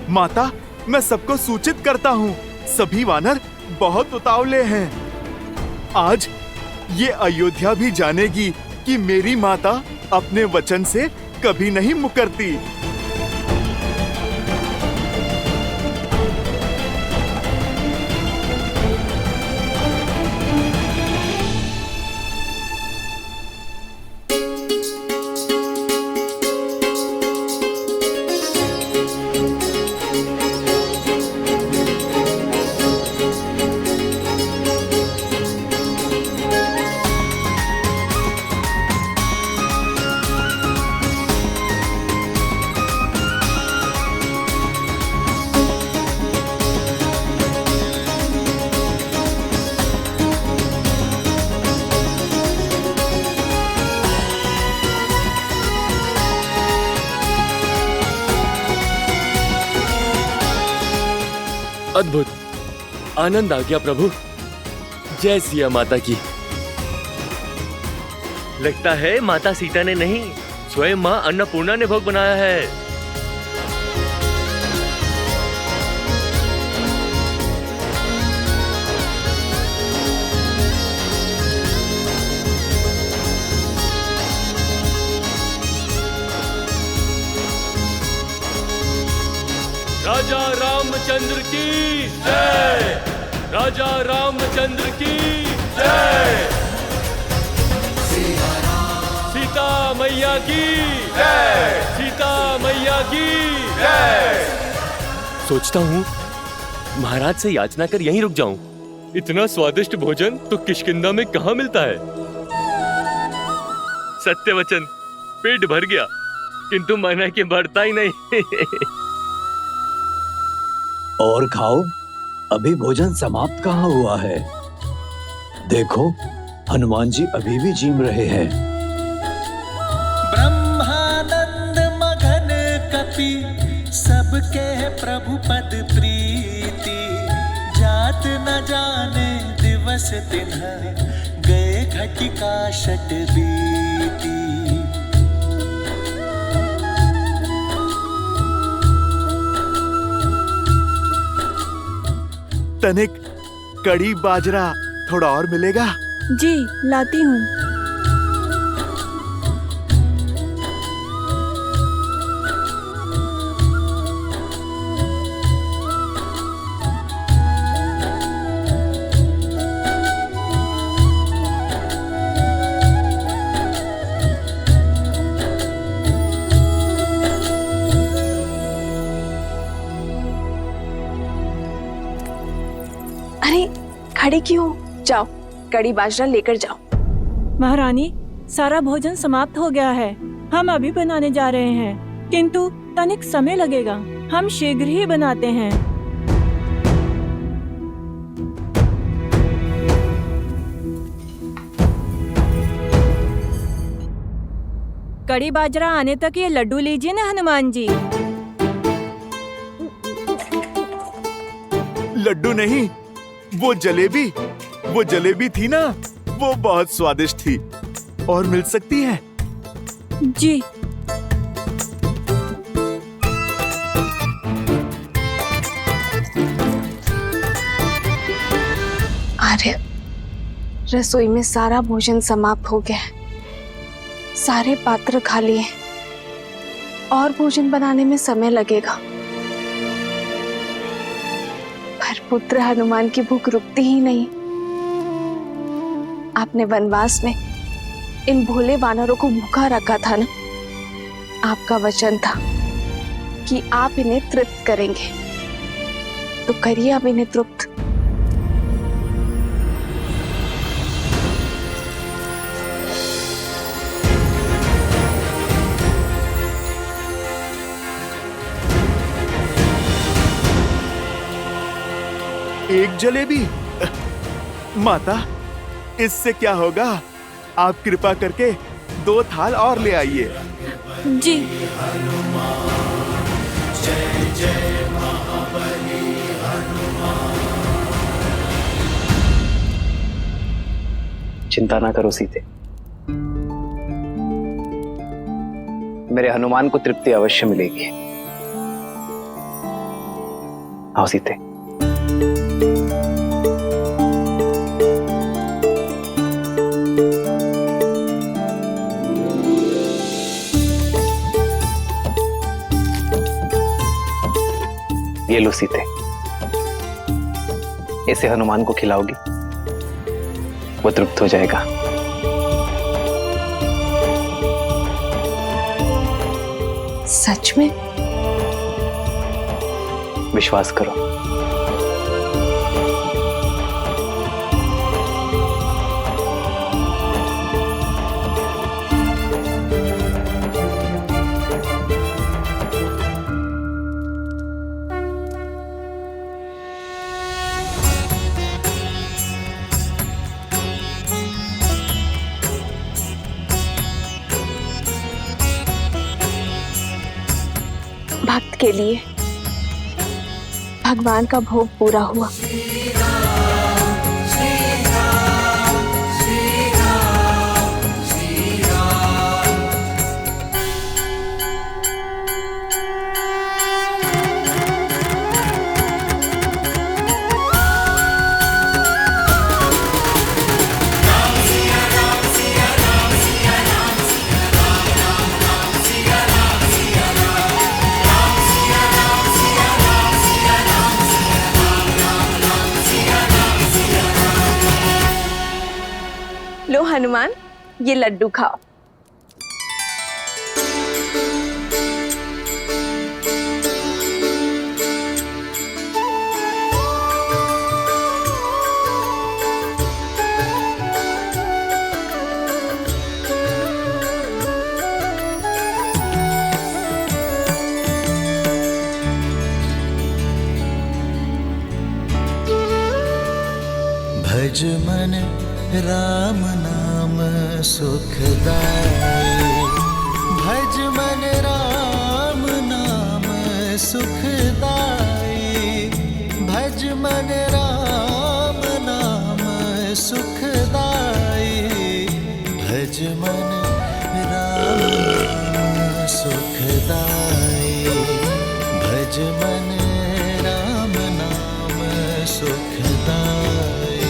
माता, मैं सबको सूचित करता हूँ, सभी वानर बहुत उतावले हैं। आज ये अयोध्या भी जानेगी कि मेरी माता अपने वचन से कभी नहीं मुकरती। अद्भुत, आनंद आ गया प्रभु। जय सिया माता की। लगता है माता सीता ने नहीं, स्वयं माँ अन्नपूर्णा ने भोग बनाया है। राजा रामचंद्र की जय, राजा रामचंद्र की जय, सीता मैया की जय, सीता मैया की जय। सोचता हूँ महाराज से याचना कर यहीं रुक जाऊं। इतना स्वादिष्ट भोजन तो किष्किंधा में कहाँ मिलता है। सत्य वचन, पेट भर गया किंतु मन है कि बढ़ता ही नहीं। और खाओ, अभी भोजन समाप्त कहाँ हुआ है। देखो हनुमान जी अभी भी जीम रहे हैं। ब्रह्मानंद मगन कपि सबके प्रभु पद प्रीति, जात न जाने दिवस तिन्ह गए घटिका शत बीती। तनिक कड़ी बाजरा थोड़ा और मिलेगा? जी लाती हूँ। खड़े क्यों? जाओ कड़ी बाजरा लेकर जाओ। महारानी, सारा भोजन समाप्त हो गया है। हम अभी बनाने जा रहे हैं, किंतु तनिक समय लगेगा। हम शीघ्र ही बनाते हैं। कड़ी बाजरा आने तक ये लड्डू लीजिए ना हनुमान जी। लड्डू नहीं, वो जलेबी थी ना, वो बहुत स्वादिष्ट थी। और मिल सकती है? जी। आर्य, रसोई में सारा भोजन समाप्त हो गया है। सारे पात्र खाली हैं। और भोजन बनाने में समय लगेगा। पर पुत्र हनुमान की भूख रुकती ही नहीं। आपने वनवास में इन भोले वानरों को भूखा रखा था ना। आपका वचन था कि आप इन्हें तृप्त करेंगे, तो करिए अब इन्हें तृप्त। एक जलेबी? माता, इससे क्या होगा? आप कृपा करके 2 थाल और ले आइए। जी। जय जय महाबली हनुमान। चिंता ना करो सीते, मेरे हनुमान को तृप्ति अवश्य मिलेगी। आओ सीते। ये लो सीते, इसे हनुमान को खिलाओगी, वो तृप्त हो जाएगा। सच में? विश्वास करो। भक्त के लिए भगवान का भोग पूरा हुआ। लो हनुमान, ये लड्डू खाओ। भज मन राम नाम सुखदाई, भज मन राम नाम सुखदाई, भज मन राम नाम सुखदाई, भज मन राम नाम सुखदाई, भज मन राम नाम सुखदाई।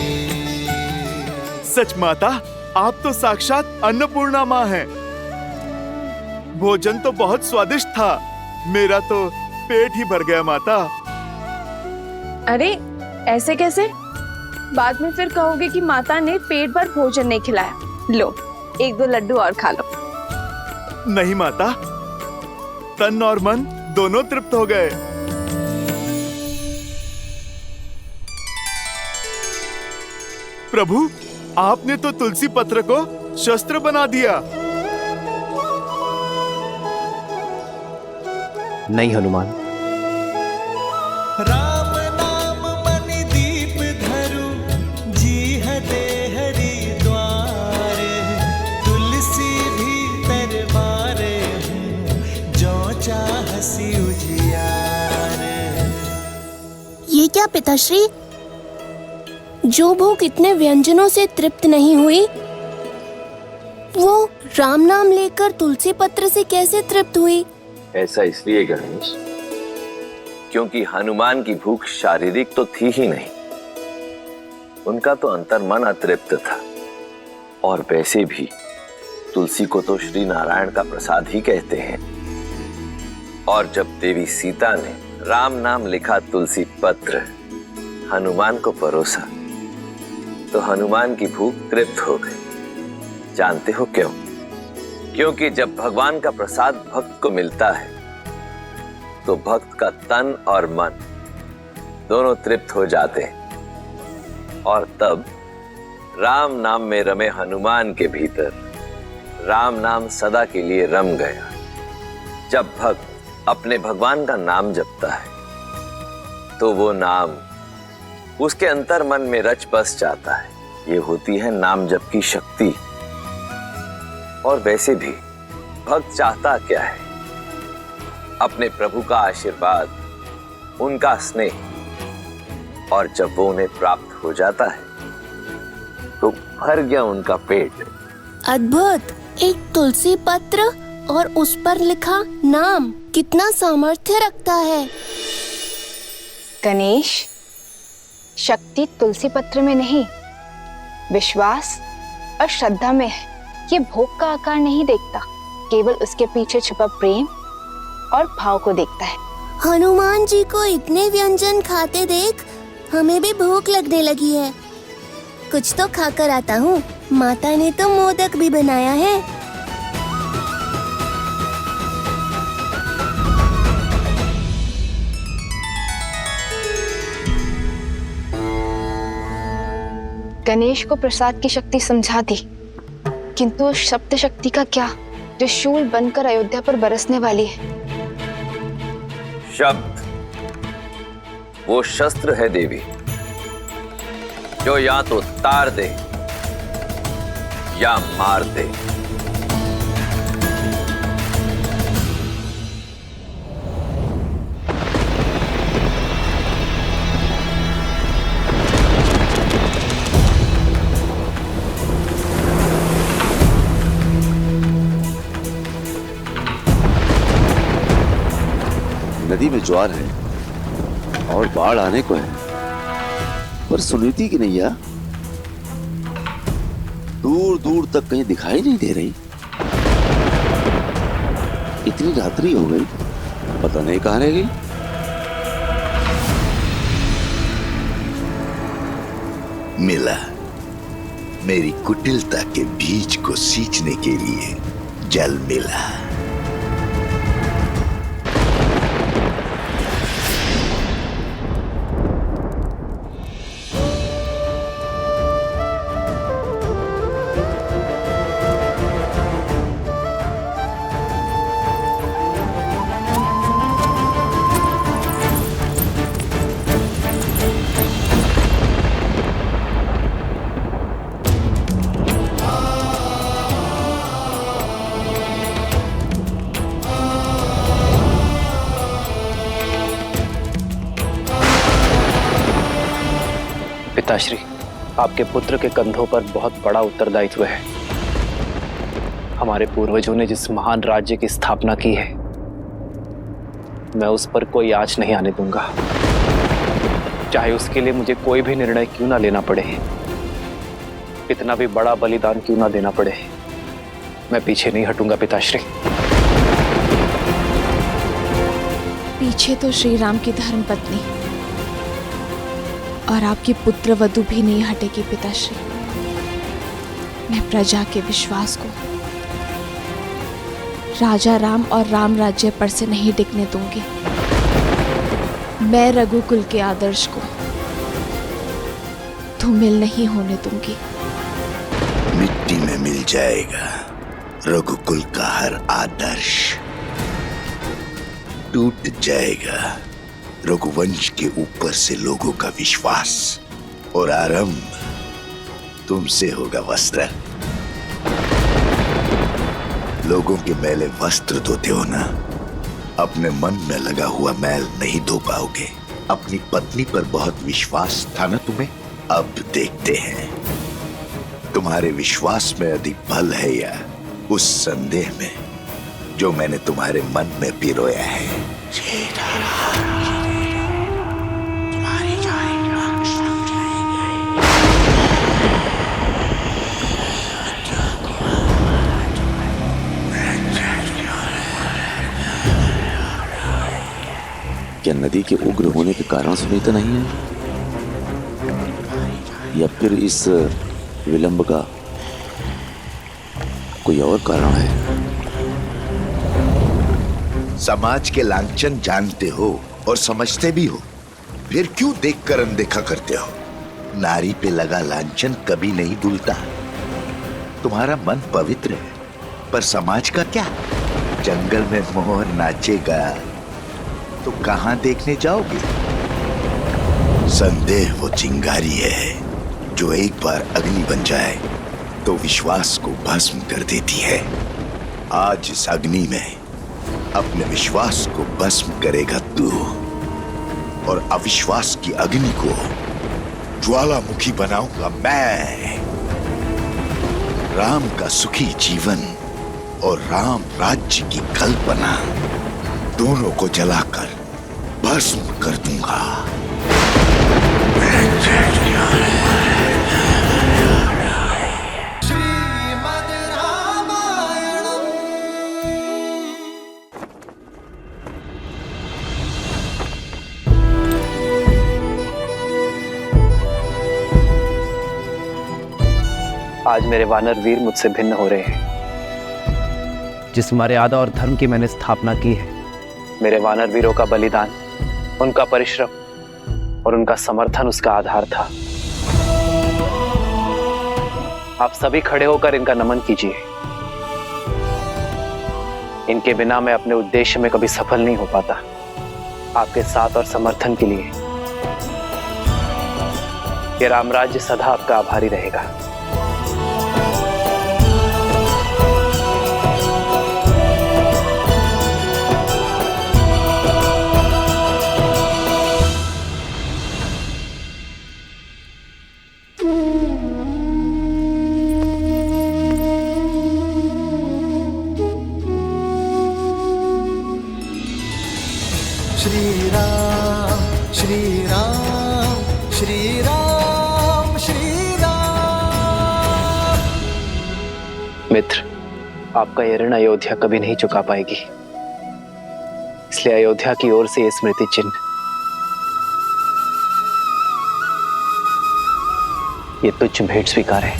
सच माता, आप तो साक्षात अन्नपूर्णा माँ हैं। भोजन तो बहुत स्वादिष्ट था, मेरा तो पेट ही भर गया माता। अरे ऐसे कैसे? बाद में फिर कहोगे कि माता ने पेट भर भोजन नहीं खिलाया। लो, एक दो लड्डू और खा लो। नहीं माता, तन और मन दोनों तृप्त हो गए। प्रभु, आपने तो तुलसी पत्र को शस्त्र बना दिया। नहीं हनुमान, राम नाम मनि दीप धरु, जीह दे हरि द्वार, तुलसी भीतर बारे हूँ, जो चाहसी उजियार। ये क्या पिताश्री? जो भूख इतने व्यंजनों से तृप्त नहीं हुई, वो राम नाम लेकर तुलसी पत्र से कैसे तृप्त हुई? ऐसा इसलिए गणेश, क्योंकि हनुमान की भूख शारीरिक तो थी ही नहीं, उनका तो अंतर्मन अतृप्त था। और वैसे भी तुलसी को तो श्री नारायण का प्रसाद ही कहते हैं। और जब देवी सीता ने राम नाम लिखा तुलसी पत्र हनुमान को परोसा, तो हनुमान की भूख तृप्त हो गई। जानते हो क्यों? क्योंकि जब भगवान का प्रसाद भक्त को मिलता है, तो भक्त का तन और मन दोनों तृप्त हो जाते हैं। और तब राम नाम में रमे हनुमान के भीतर राम नाम सदा के लिए रम गया। जब भक्त अपने भगवान का नाम जपता है, तो वो नाम उसके अंतर मन में रच बस जाता है। ये होती है नाम जप की शक्ति। और वैसे भी भक्त चाहता क्या है? अपने प्रभु का आशीर्वाद, उनका स्नेह। और जब वो उन्हें प्राप्त हो जाता है, तो भर गया उनका पेट। अद्भुत! एक तुलसी पत्र और उस पर लिखा नाम कितना सामर्थ्य रखता है। गणेश, शक्ति तुलसी पत्र में नहीं, विश्वास और श्रद्धा में है। ये भोग का आकार नहीं देखता, केवल उसके पीछे छुपा प्रेम और भाव को देखता है। हनुमान जी को इतने व्यंजन खाते देख हमें भी भूख लगने लगी है। कुछ तो खाकर आता हूँ। माता ने तो मोदक भी बनाया है। गणेश को प्रसाद की शक्ति समझा दी, किंतु उस शब्द शक्ति का क्या, जो शूल बनकर अयोध्या पर बरसने वाली है। शब्द वो शस्त्र है देवी, जो या तो तार दे या मार दे। नदी में ज्वार है और बाढ़ आने को है, पर सुनीति की नैया दूर दूर तक कहीं दिखाई नहीं दे रही। इतनी रात्रि हो गई, पता नहीं कहां रह गई। मिला, मेरी कुटिलता के बीज को सींचने के लिए जल मिला। पिताश्री, आपके पुत्र के कंधों पर बहुत बड़ा उत्तरदायित्व है। हमारे पूर्वजों ने जिस महान राज्य की स्थापना की है, मैं उस पर कोई आँच नहीं आने दूंगा, चाहे उसके लिए मुझे कोई भी निर्णय क्यों ना लेना पड़े, कितना भी बड़ा बलिदान क्यों ना देना पड़े, मैं पीछे नहीं हटूंगा पिताश्री। पीछे तो श्री राम की धर्मपत्नी और आपकी पुत्र वधु भी नहीं हटेगी पिताश्री। मैं प्रजा के विश्वास को, राजा राम और राम राज्य पर से नहीं टिकने दूंगी। मैं रघुकुल के आदर्श को धूमिल नहीं होने दूंगी। मिट्टी में मिल जाएगा रघुकुल का हर आदर्श, टूट जाएगा रघुवंश के ऊपर से लोगों का विश्वास, और आरंभ तुमसे होगा वस्त्र। लोगों के मैले वस्त्र धोते हो ना, अपने मन में लगा हुआ मैल नहीं धो पाओगे। अपनी पत्नी पर बहुत विश्वास था ना तुम्हें, अब देखते हैं तुम्हारे विश्वास में अधिक बल है या उस संदेह में जो मैंने तुम्हारे मन में पिरोया है। क्या नदी के उग्र होने के कारण सुनीता नहीं है, या फिर इस विलंब का कोई और कारण है? समाज के लांछन जानते हो और समझते भी हो, फिर क्यों देखकर अनदेखा करते हो? नारी पे लगा लांछन कभी नहीं धुलता। तुम्हारा मन पवित्र है, पर समाज का क्या? जंगल में मोर नाचेगा तो कहां देखने जाओगे? संदेह वो चिंगारी है जो एक बार अग्नि बन जाए तो विश्वास को भस्म कर देती है। आज इस अग्नि में अपने विश्वास को भस्म करेगा तू, और अविश्वास की अग्नि को ज्वालामुखी बनाऊंगा मैं। राम का सुखी जीवन और राम राज्य की कल्पना दोनों को जलाकर भस्म कर दूंगा। आज मेरे वानर वीर मुझसे भिन्न हो रहे हैं। जिस मर्यादा और धर्म की मैंने स्थापना की है, मेरे वानर वीरों का बलिदान, उनका परिश्रम और उनका समर्थन उसका आधार था। आप सभी खड़े होकर इनका नमन कीजिए। इनके बिना मैं अपने उद्देश्य में कभी सफल नहीं हो पाता। आपके साथ और समर्थन के लिए ये रामराज्य सदा आपका आभारी रहेगा। श्री श्री राम श्री राम। मित्र, आपका ये ऋण अयोध्या कभी नहीं चुका पाएगी, इसलिए अयोध्या की ओर से ये स्मृति चिन्ह, ये तुच्छ भेंट स्वीकार है।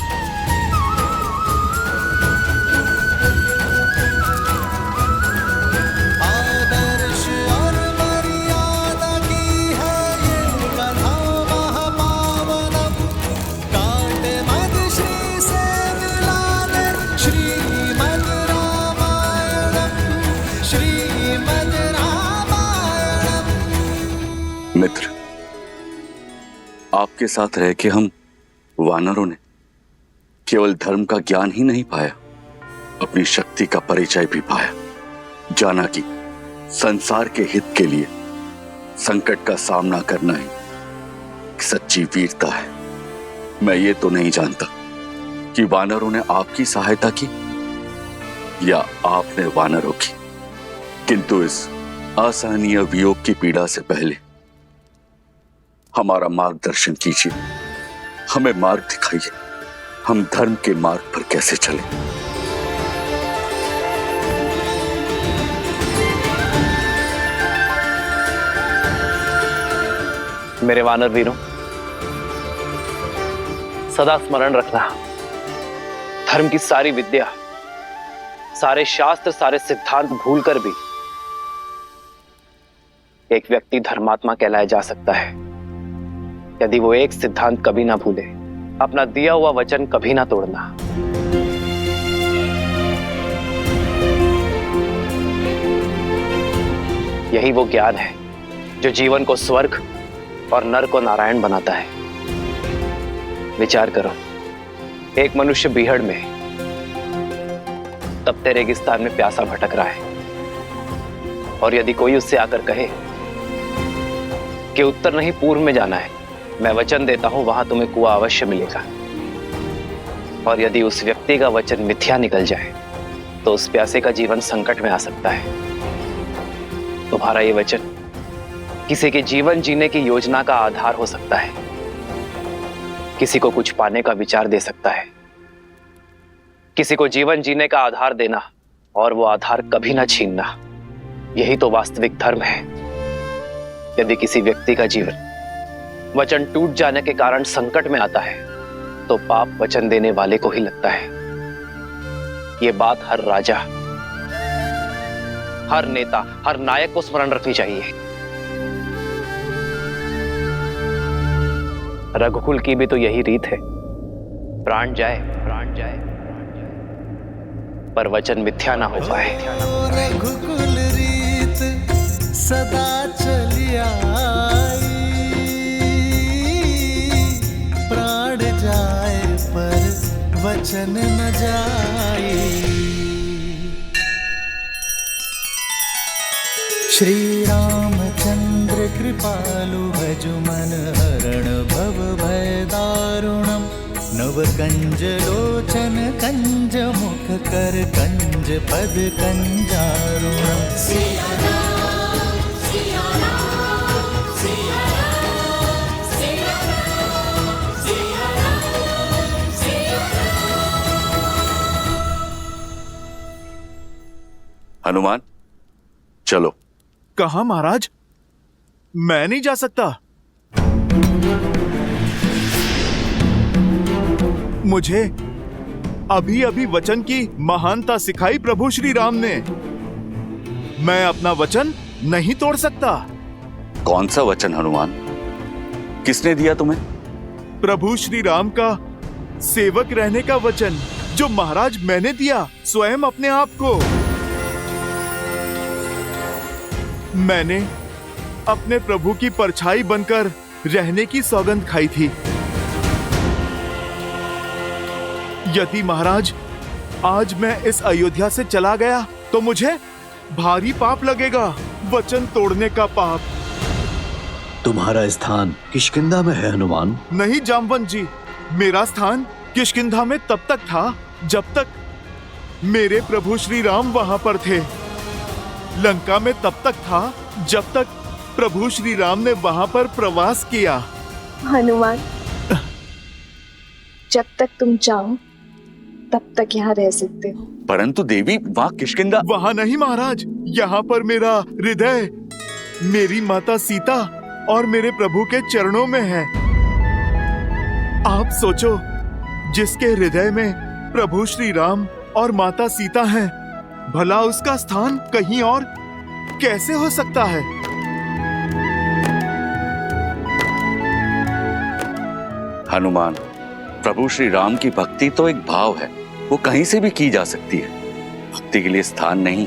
आदर्श और मर्यादा की है ये कथा महापावनम। काट मद श्री से मिलाने श्रीमद् रामायणम, श्रीमद् रामायणम। मित्र, आपके साथ रह के हम वानरों ने केवल धर्म का ज्ञान ही नहीं पाया, अपनी शक्ति का परिचय भी पाया। जाना कि संसार के हित के लिए संकट का सामना करना ही सच्ची वीरता है। मैं ये तो नहीं जानता कि वानरों ने आपकी सहायता की या आपने वानरों की, किंतु इस असहनीय वियोग की पीड़ा से पहले हमारा मार्गदर्शन कीजिए, हमें मार्ग दिखाइए, हम धर्म के मार्ग पर कैसे चलें। मेरे वानर वीरों, सदा स्मरण रखना, धर्म की सारी विद्या, सारे शास्त्र, सारे सिद्धांत भूलकर भी एक व्यक्ति धर्मात्मा कहलाया जा सकता है यदि वो एक सिद्धांत कभी ना भूले, अपना दिया हुआ वचन कभी ना तोड़ना। यही वो ज्ञान है जो जीवन को स्वर्ग और नर को नारायण बनाता है। विचार करो, एक मनुष्य बीहड़ में, तपते रेगिस्तान में प्यासा भटक रहा है, और यदि कोई उससे आकर कहे कि उत्तर नहीं पूर्व में जाना है, मैं वचन देता हूं वहां तुम्हें कुआं अवश्य मिलेगा, और यदि उस व्यक्ति का वचन मिथ्या निकल जाए तो उस प्यासे का जीवन संकट में आ सकता है। तुम्हारा ये वचन किसी के जीवन जीने की योजना का आधार हो सकता है, किसी को कुछ पाने का विचार दे सकता है, किसी को जीवन जीने का आधार देना और वो आधार कभी ना छीनना, यही तो वास्तविक धर्म है। यदि किसी व्यक्ति का जीवन वचन टूट जाने के कारण संकट में आता है तो पाप वचन देने वाले को ही लगता है। ये बात हर राजा, हर नेता, हर नायक को स्मरण रखनी चाहिए। रघुकुल की भी तो यही रीत है, प्राण जाए पर वचन मिथ्या ना हो पाए। रघुकुल रीत सदा चली आई, प्राण जाए पर वचन न जाए। श्री रामचंद्र कृपालु भजु मन हरण भव भय दारुणम। नव कंज लोचन कंज मुख कर कंज पद कंजारुणम। हनुमान, चलो। कहाँ महाराज? मैं नहीं जा सकता। मुझे अभी अभी वचन की महानता सिखाई प्रभु श्री राम ने। मैं अपना वचन नहीं तोड़ सकता। कौन सा वचन हनुमान? किसने दिया तुम्हें? प्रभु श्री राम का सेवक रहने का वचन, जो महाराज मैंने दिया स्वयं अपने आप को। मैंने अपने प्रभु की परछाई बनकर रहने की सौगंध खाई थी। यदि महाराज आज मैं इस अयोध्या से चला गया तो मुझे भारी पाप लगेगा, वचन तोड़ने का पाप। तुम्हारा स्थान किष्किंधा में है हनुमान। नहीं जामवंत जी, मेरा स्थान किष्किंधा में तब तक था जब तक मेरे प्रभु श्री राम वहां पर थे। लंका में तब तक था जब तक प्रभु श्री राम ने वहां पर प्रवास किया। हनुमान, जब तक तुम चाहो तब तक यहाँ रह सकते हो। परंतु देवी, वहाँ किष्किंधा। वहाँ नहीं महाराज, यहाँ पर मेरा हृदय, मेरी माता सीता और मेरे प्रभु के चरणों में है। आप सोचो, जिसके हृदय में प्रभु श्री राम और माता सीता हैं, भला उसका स्थान कहीं और कैसे हो सकता है? हनुमान, प्रभु श्री राम की भक्ति तो एक भाव है, वो कहीं से भी की जा सकती है। भक्ति के लिए स्थान नहीं,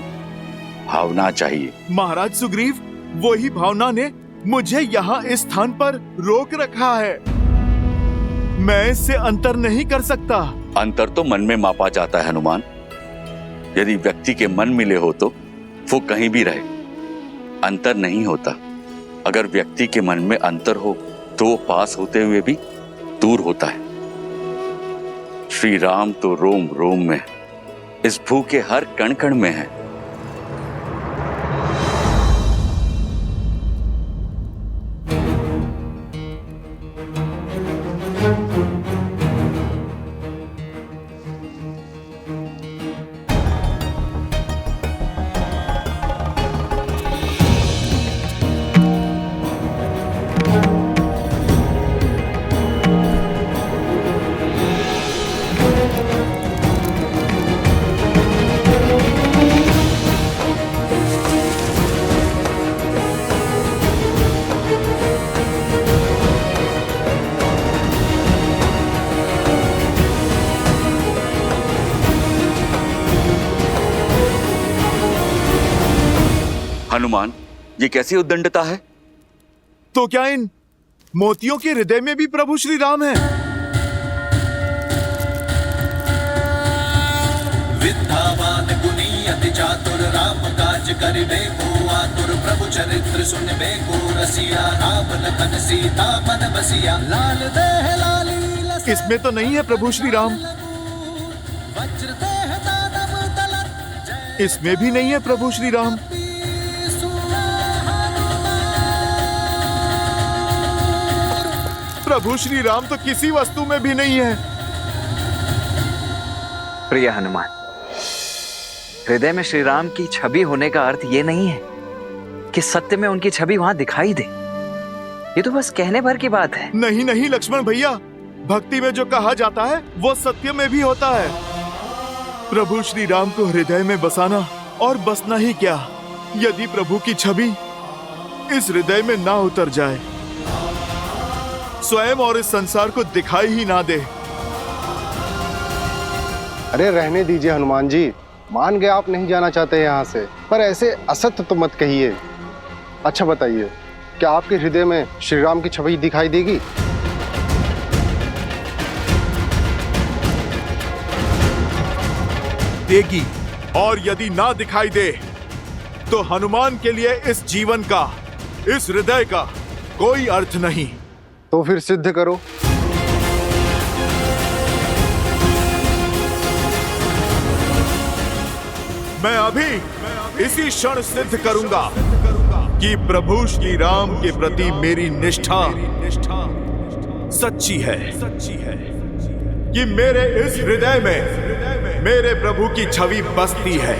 भावना चाहिए। महाराज सुग्रीव, वही भावना ने मुझे यहाँ इस स्थान पर रोक रखा है। मैं इससे अंतर नहीं कर सकता। अंतर तो मन में मापा जाता है हनुमान। यदि व्यक्ति के मन मिले हो तो वो कहीं भी रहे, अंतर नहीं होता। अगर व्यक्ति के मन में अंतर हो तो वो पास होते हुए भी दूर होता है। श्री राम तो रोम रोम में, इस भू के हर कण कण में है। हनुमान, ये कैसी उद्दंडता है? तो क्या इन मोतियों के हृदय में भी प्रभु श्री राम है? विद्यावान गुणी अति चातुर, राम काज करिबे को आतुर, प्रभु चरित्र सुनबे को रसिया, राम लखन सीता मन बसिया, लाल देह लाली लस। इसमें तो नहीं है प्रभु श्री राम। वज्र देह दानव दलत, इसमें भी नहीं है प्रभु श्री राम। प्रभु श्री राम तो किसी वस्तु में भी नहीं है। प्रिय हनुमान, हृदय में श्री राम की छवि होने का अर्थ ये नहीं है कि सत्य में उनकी छवि वहां दिखाई दे। ये तो बस कहने भर की बात है। नहीं नहीं लक्ष्मण भैया, भक्ति में जो कहा जाता है वो सत्य में भी होता है। प्रभु श्री राम को हृदय में बसाना और बसना ही क्या, यदि प्रभु की छवि इस हृदय में ना उतर जाए, स्वयं और इस संसार को दिखाई ही ना दे। अरे रहने दीजिए हनुमान जी, मान गए आप नहीं जाना चाहते यहाँ से, पर ऐसे असत्य तो मत कहिए। अच्छा बताइए, क्या आपके हृदय में श्री राम की छवि दिखाई देगी? देगी, और यदि ना दिखाई दे तो हनुमान के लिए इस जीवन का, इस हृदय का कोई अर्थ नहीं। तो फिर सिद्ध करो। मैं अभी इसी क्षण सिद्ध करूंगा कि प्रभु श्री राम के प्रति मेरी निष्ठा सच्ची है, कि मेरे इस हृदय में मेरे प्रभु की छवि बसती है।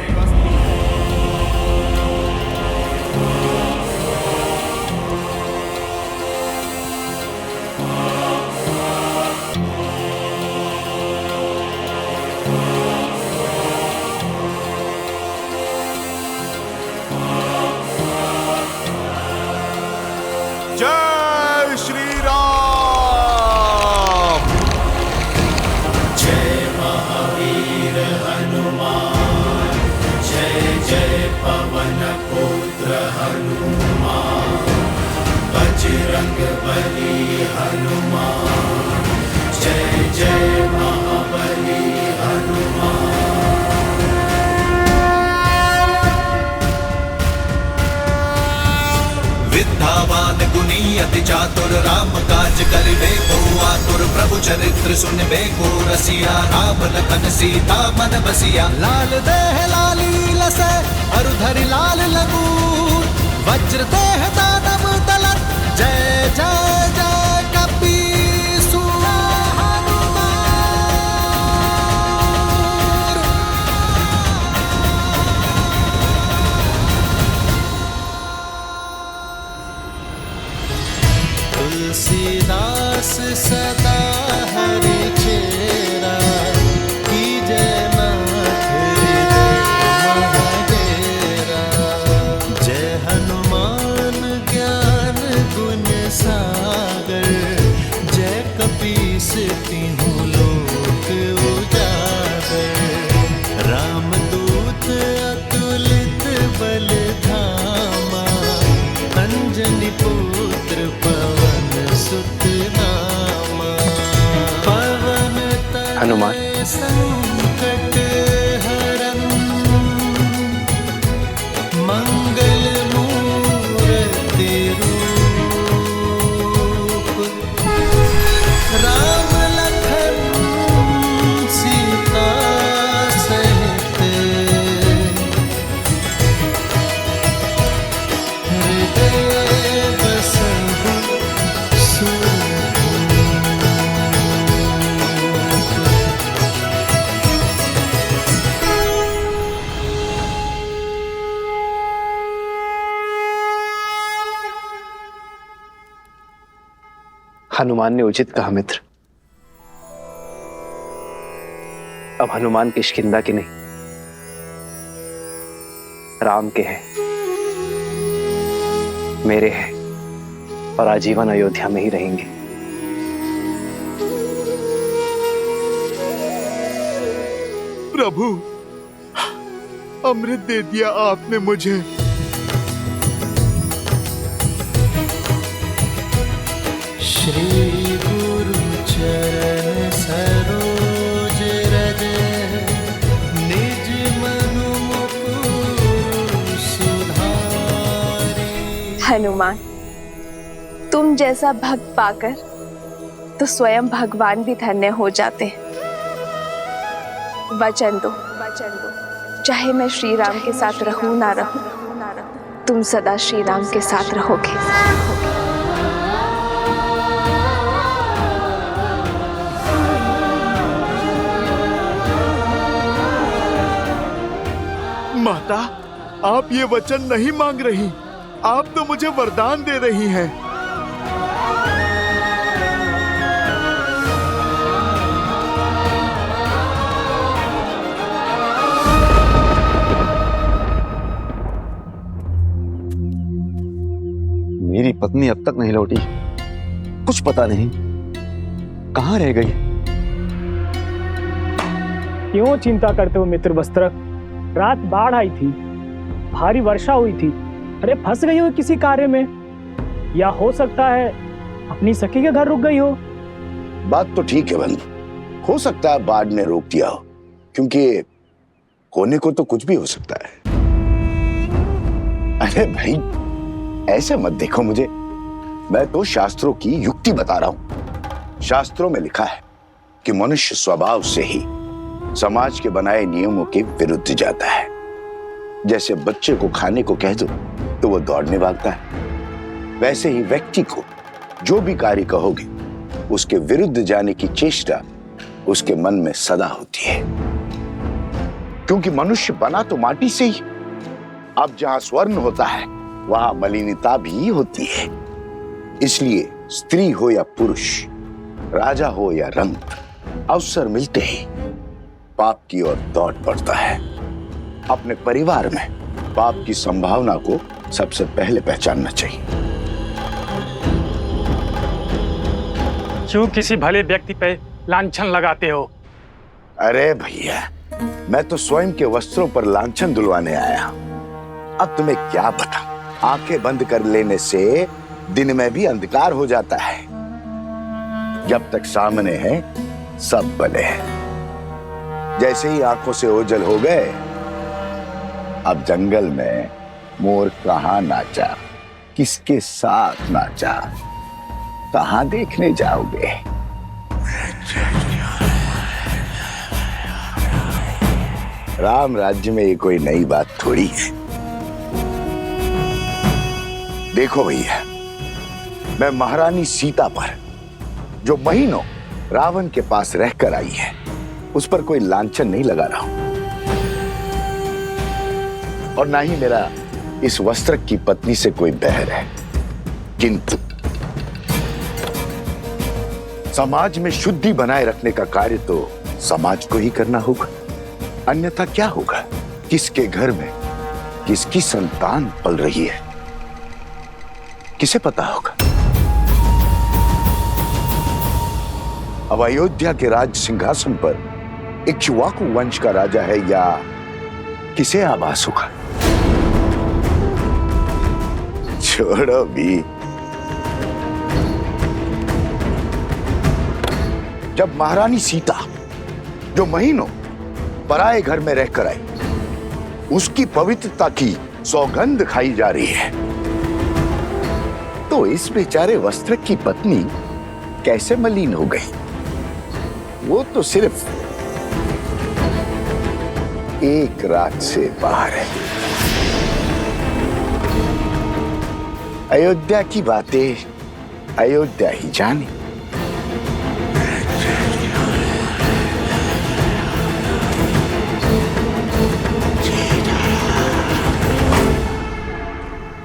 जय श्री राम। जय महावीर हनुमान, जय जय पवन पुत्र हनुमान, बजरंग बली हनुमान, जय जय महाबली हनुमान। विद्यावान गुणी अति चातुर, राम काज करिबे को आतुर, प्रभु चरित्र सुनबे को रसिया, राम लखन सीता मन बसिया, लाल देह लाली लसै अरुधरि लाल लगूर, वज्र देह दानव दलत, जय जय जय कपि तुलसीदास सदा हरि चेरा कीजय नाथ हृदय महाडेरा। जय हनुमान ज्ञान गुण सागर जय कपीस तिहु लोक उजागर। रामदूत अतुलित बल धामा अंजनी पुत्र पवन सुत नामा। पवन हनुमान संकट हरन मंगल मूर्ति रूप। राम लखन सीता सहित हृदय बसहु सुरभूप। हनुमान ने उचित कहा मित्र। अब हनुमान किष्किंधा के नहीं, राम के हैं, मेरे हैं और आजीवन अयोध्या में ही रहेंगे। प्रभु, अमृत दे दिया आपने मुझे। श्री गुरु चरण सरोज रज निज मनु मुकुर सुधारी। हनुमान, तुम जैसा भक्त पाकर तो स्वयं भगवान भी धन्य हो जाते हैं। वचन दो, चाहे मैं श्री राम के साथ रहूं ना रहूं, तुम सदा श्री राम के साथ रहोगे। माता, आप ये वचन नहीं मांग रही, आप तो मुझे वरदान दे रही हैं। मेरी पत्नी अब तक नहीं लौटी, कुछ पता नहीं कहाँ रह गई। क्यों चिंता करते हो मित्र वस्त्रक? रात बाढ़ आई थी, भारी वर्षा हुई थी। अरे फंस गई हो किसी कार्य में, या हो सकता है अपनी सखी के घर रुक गई हो। बात तो ठीक है बंधु, हो सकता है बाढ़ ने रोक दिया हो, क्योंकि होने को तो कुछ भी हो सकता है। अरे भाई, ऐसे मत देखो मुझे, मैं तो शास्त्रों की युक्ति बता रहा हूं। शास्त्रों में लिखा है कि मनुष्य स्वभाव से ही समाज के बनाए नियमों के विरुद्ध जाता है। जैसे बच्चे को खाने को कह दो तो वो दौड़ने भागता है, वैसे ही व्यक्ति को जो भी कार्य कहोगे उसके विरुद्ध जाने की चेष्टा उसके मन में सदा होती है। क्योंकि मनुष्य बना तो माटी से ही, अब जहां स्वर्ण होता है वहां मलिनता भी होती है। इसलिए स्त्री हो या पुरुष, राजा हो या रंक, अवसर मिलते ही पाप की ओर दौड़ पड़ता है। अपने परिवार में पाप की संभावना को सबसे पहले पहचानना चाहिए। क्यों किसी भले व्यक्ति पे लांछन लगाते हो? अरे भैया, मैं तो स्वयं के वस्त्रों पर लांछन दुलवाने आया हूं। अब तुम्हें क्या बताऊं, आंखें बंद कर लेने से दिन में भी अंधकार हो जाता है। जब तक सामने है सब भले हैं। जैसे ही आंखों से ओझल हो गए, अब जंगल में मोर कहाँ नाचा, किसके साथ नाचा, कहाँ देखने जाओगे? राम राज्य में ये कोई नई बात थोड़ी है। देखो भैया, मैं महारानी सीता पर जो महीनों रावण के पास रहकर आई है, उस पर कोई लांछन नहीं लगा रहा हूं। और ना ही मेरा इस वस्त्र की पत्नी से कोई बैर है। किंतु समाज में शुद्धि बनाए रखने का कार्य तो समाज को ही करना होगा, अन्यथा क्या होगा? किसके घर में किसकी संतान पल रही है, किसे पता होगा? अब अयोध्या के राज सिंहासन पर इक्ष्वाकु वंश का राजा है या किसे आभास होगा? छोड़ो भी। जब महारानी सीता जो महीनों पराए घर में रहकर आई, उसकी पवित्रता की सौगंध खाई जा रही है, तो इस बेचारे वस्त्र की पत्नी कैसे मलिन हो गई? वो तो सिर्फ एक रात से बाहर है। अयोध्या की बातें अयोध्या ही जाने।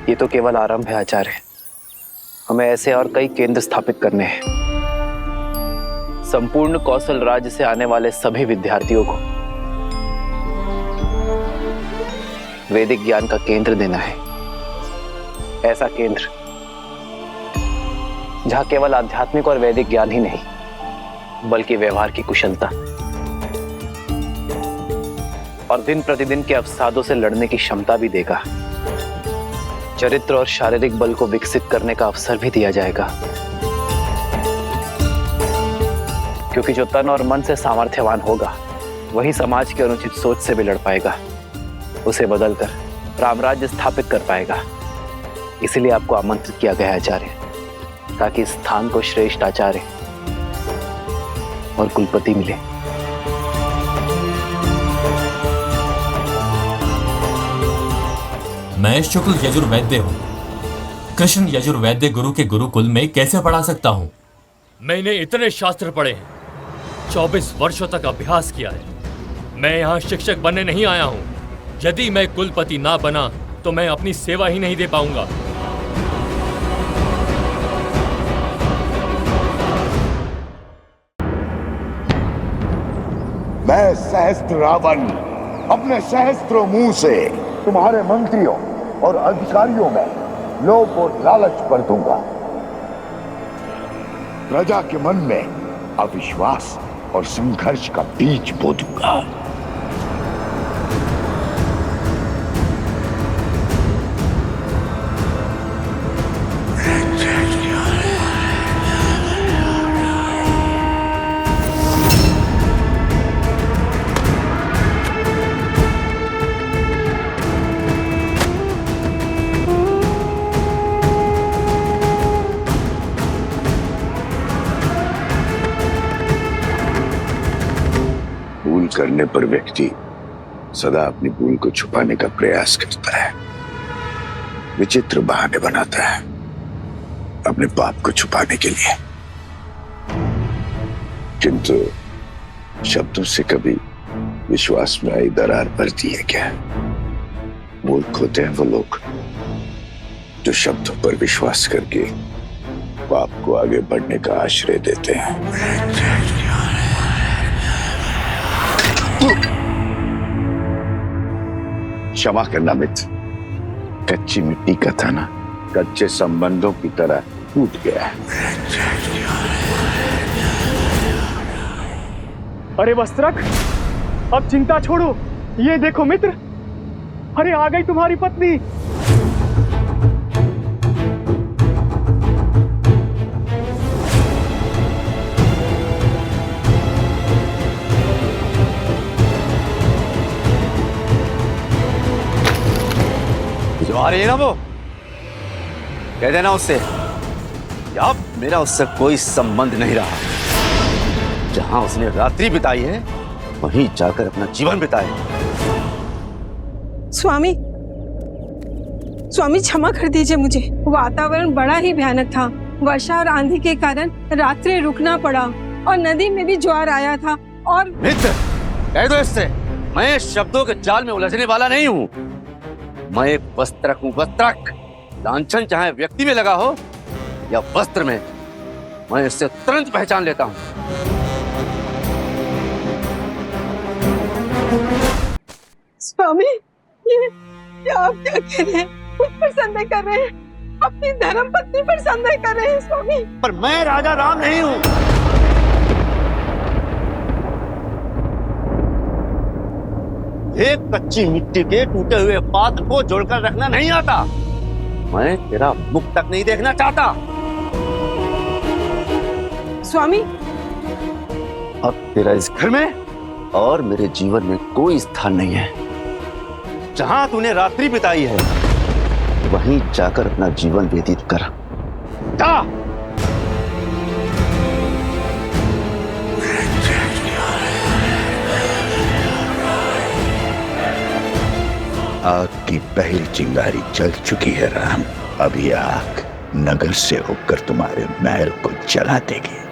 ये तो केवल आरंभ है आचार्य, हमें ऐसे और कई केंद्र स्थापित करने हैं। संपूर्ण कौशल राज्य से आने वाले सभी विद्यार्थियों को वैदिक ज्ञान का केंद्र देना है। ऐसा केंद्र जहां केवल आध्यात्मिक और वैदिक ज्ञान ही नहीं, बल्कि व्यवहार की कुशलता और दिन प्रतिदिन के अवसादों से लड़ने की क्षमता भी देगा। चरित्र और शारीरिक बल को विकसित करने का अवसर भी दिया जाएगा, क्योंकि जो तन और मन से सामर्थ्यवान होगा वही समाज की अनुचित सोच से भी लड़ पाएगा, उसे बदलकर रामराज्य स्थापित कर पाएगा। इसीलिए आपको आमंत्रित किया गया आचार्य, ताकि इस स्थान को श्रेष्ठ आचार्य और कुलपति मिले। मैं शुक्ल यजुर्वैद्य हूँ। कृष्ण यजुर्वैद्य गुरु के गुरुकुल में कैसे पढ़ा सकता हूँ? मैंने इतने शास्त्र पढ़े हैं, 24 वर्षों तक अभ्यास किया है। मैं यहाँ शिक्षक बनने नहीं आया हूँ। यदि मैं कुलपति ना बना तो मैं अपनी सेवा ही नहीं दे पाऊंगा। मैं सहस्त्र रावण अपने सहस्त्रों मुंह से तुम्हारे मंत्रियों और अधिकारियों में लोभ और लालच भर दूंगा। प्रजा के मन में अविश्वास और संघर्ष का बीज बो दूंगा। करने पर व्यक्ति सदा अपनी भूल को छुपाने का प्रयास करता है, विचित्र बहाने बनाता है अपने पाप को छुपाने के लिए। किंतु शब्दों से कभी विश्वास में आई दरार पड़ती है क्या? मूर्ख होते हैं वो लोग जो शब्दों पर विश्वास करके पाप को आगे बढ़ने का आश्रय देते हैं। क्षमा करना मित्र, कच्ची मिट्टी का था ना, कच्चे संबंधों की तरह टूट गया है। अरे वस्त्रक, अब चिंता छोड़ो। ये देखो मित्र, अरे आ गई तुम्हारी पत्नी। आ रही है ना वो, कह देना उससे अब मेरा उससे कोई संबंध नहीं रहा। जहां उसने रात्रि बिताई है वहीं जाकर अपना जीवन बिताए। स्वामी, स्वामी क्षमा कर दीजिए मुझे। वातावरण बड़ा ही भयानक था। वर्षा और आंधी के कारण रात्रि रुकना पड़ा और नदी में भी ज्वार आया था। और मित्र, कह दो इससे, मैं शब्दों के जाल में उलझने वाला नहीं हूँ। मैं एक वस्त्रक हूँ, वस्त्रक। लांछन चाहे व्यक्ति में लगा हो या वस्त्र में, मैं इससे तुरंत पहचान लेता हूँ। स्वामी, ये आप क्या कह रहे हैं? मुझ पर संदेह कर रहे हैं, अपनी धर्म पत्नी पर संदेह कर रहे हैं स्वामी। पर मैं राजा राम नहीं हूँ। एक कच्ची मिट्टी के टूटे हुए पात्र को जोड़कर रखना नहीं आता। मैं तेरा मुख तक नहीं देखना चाहता। स्वामी, अब तेरा इस घर में और मेरे जीवन में कोई स्थान नहीं है। जहां तूने रात्रि बिताई है वहीं जाकर अपना जीवन व्यतीत कर। जा। आग की पहली चिंगारी जल चुकी है राम। अभी आग नगर से होकर तुम्हारे महल को जला देगी।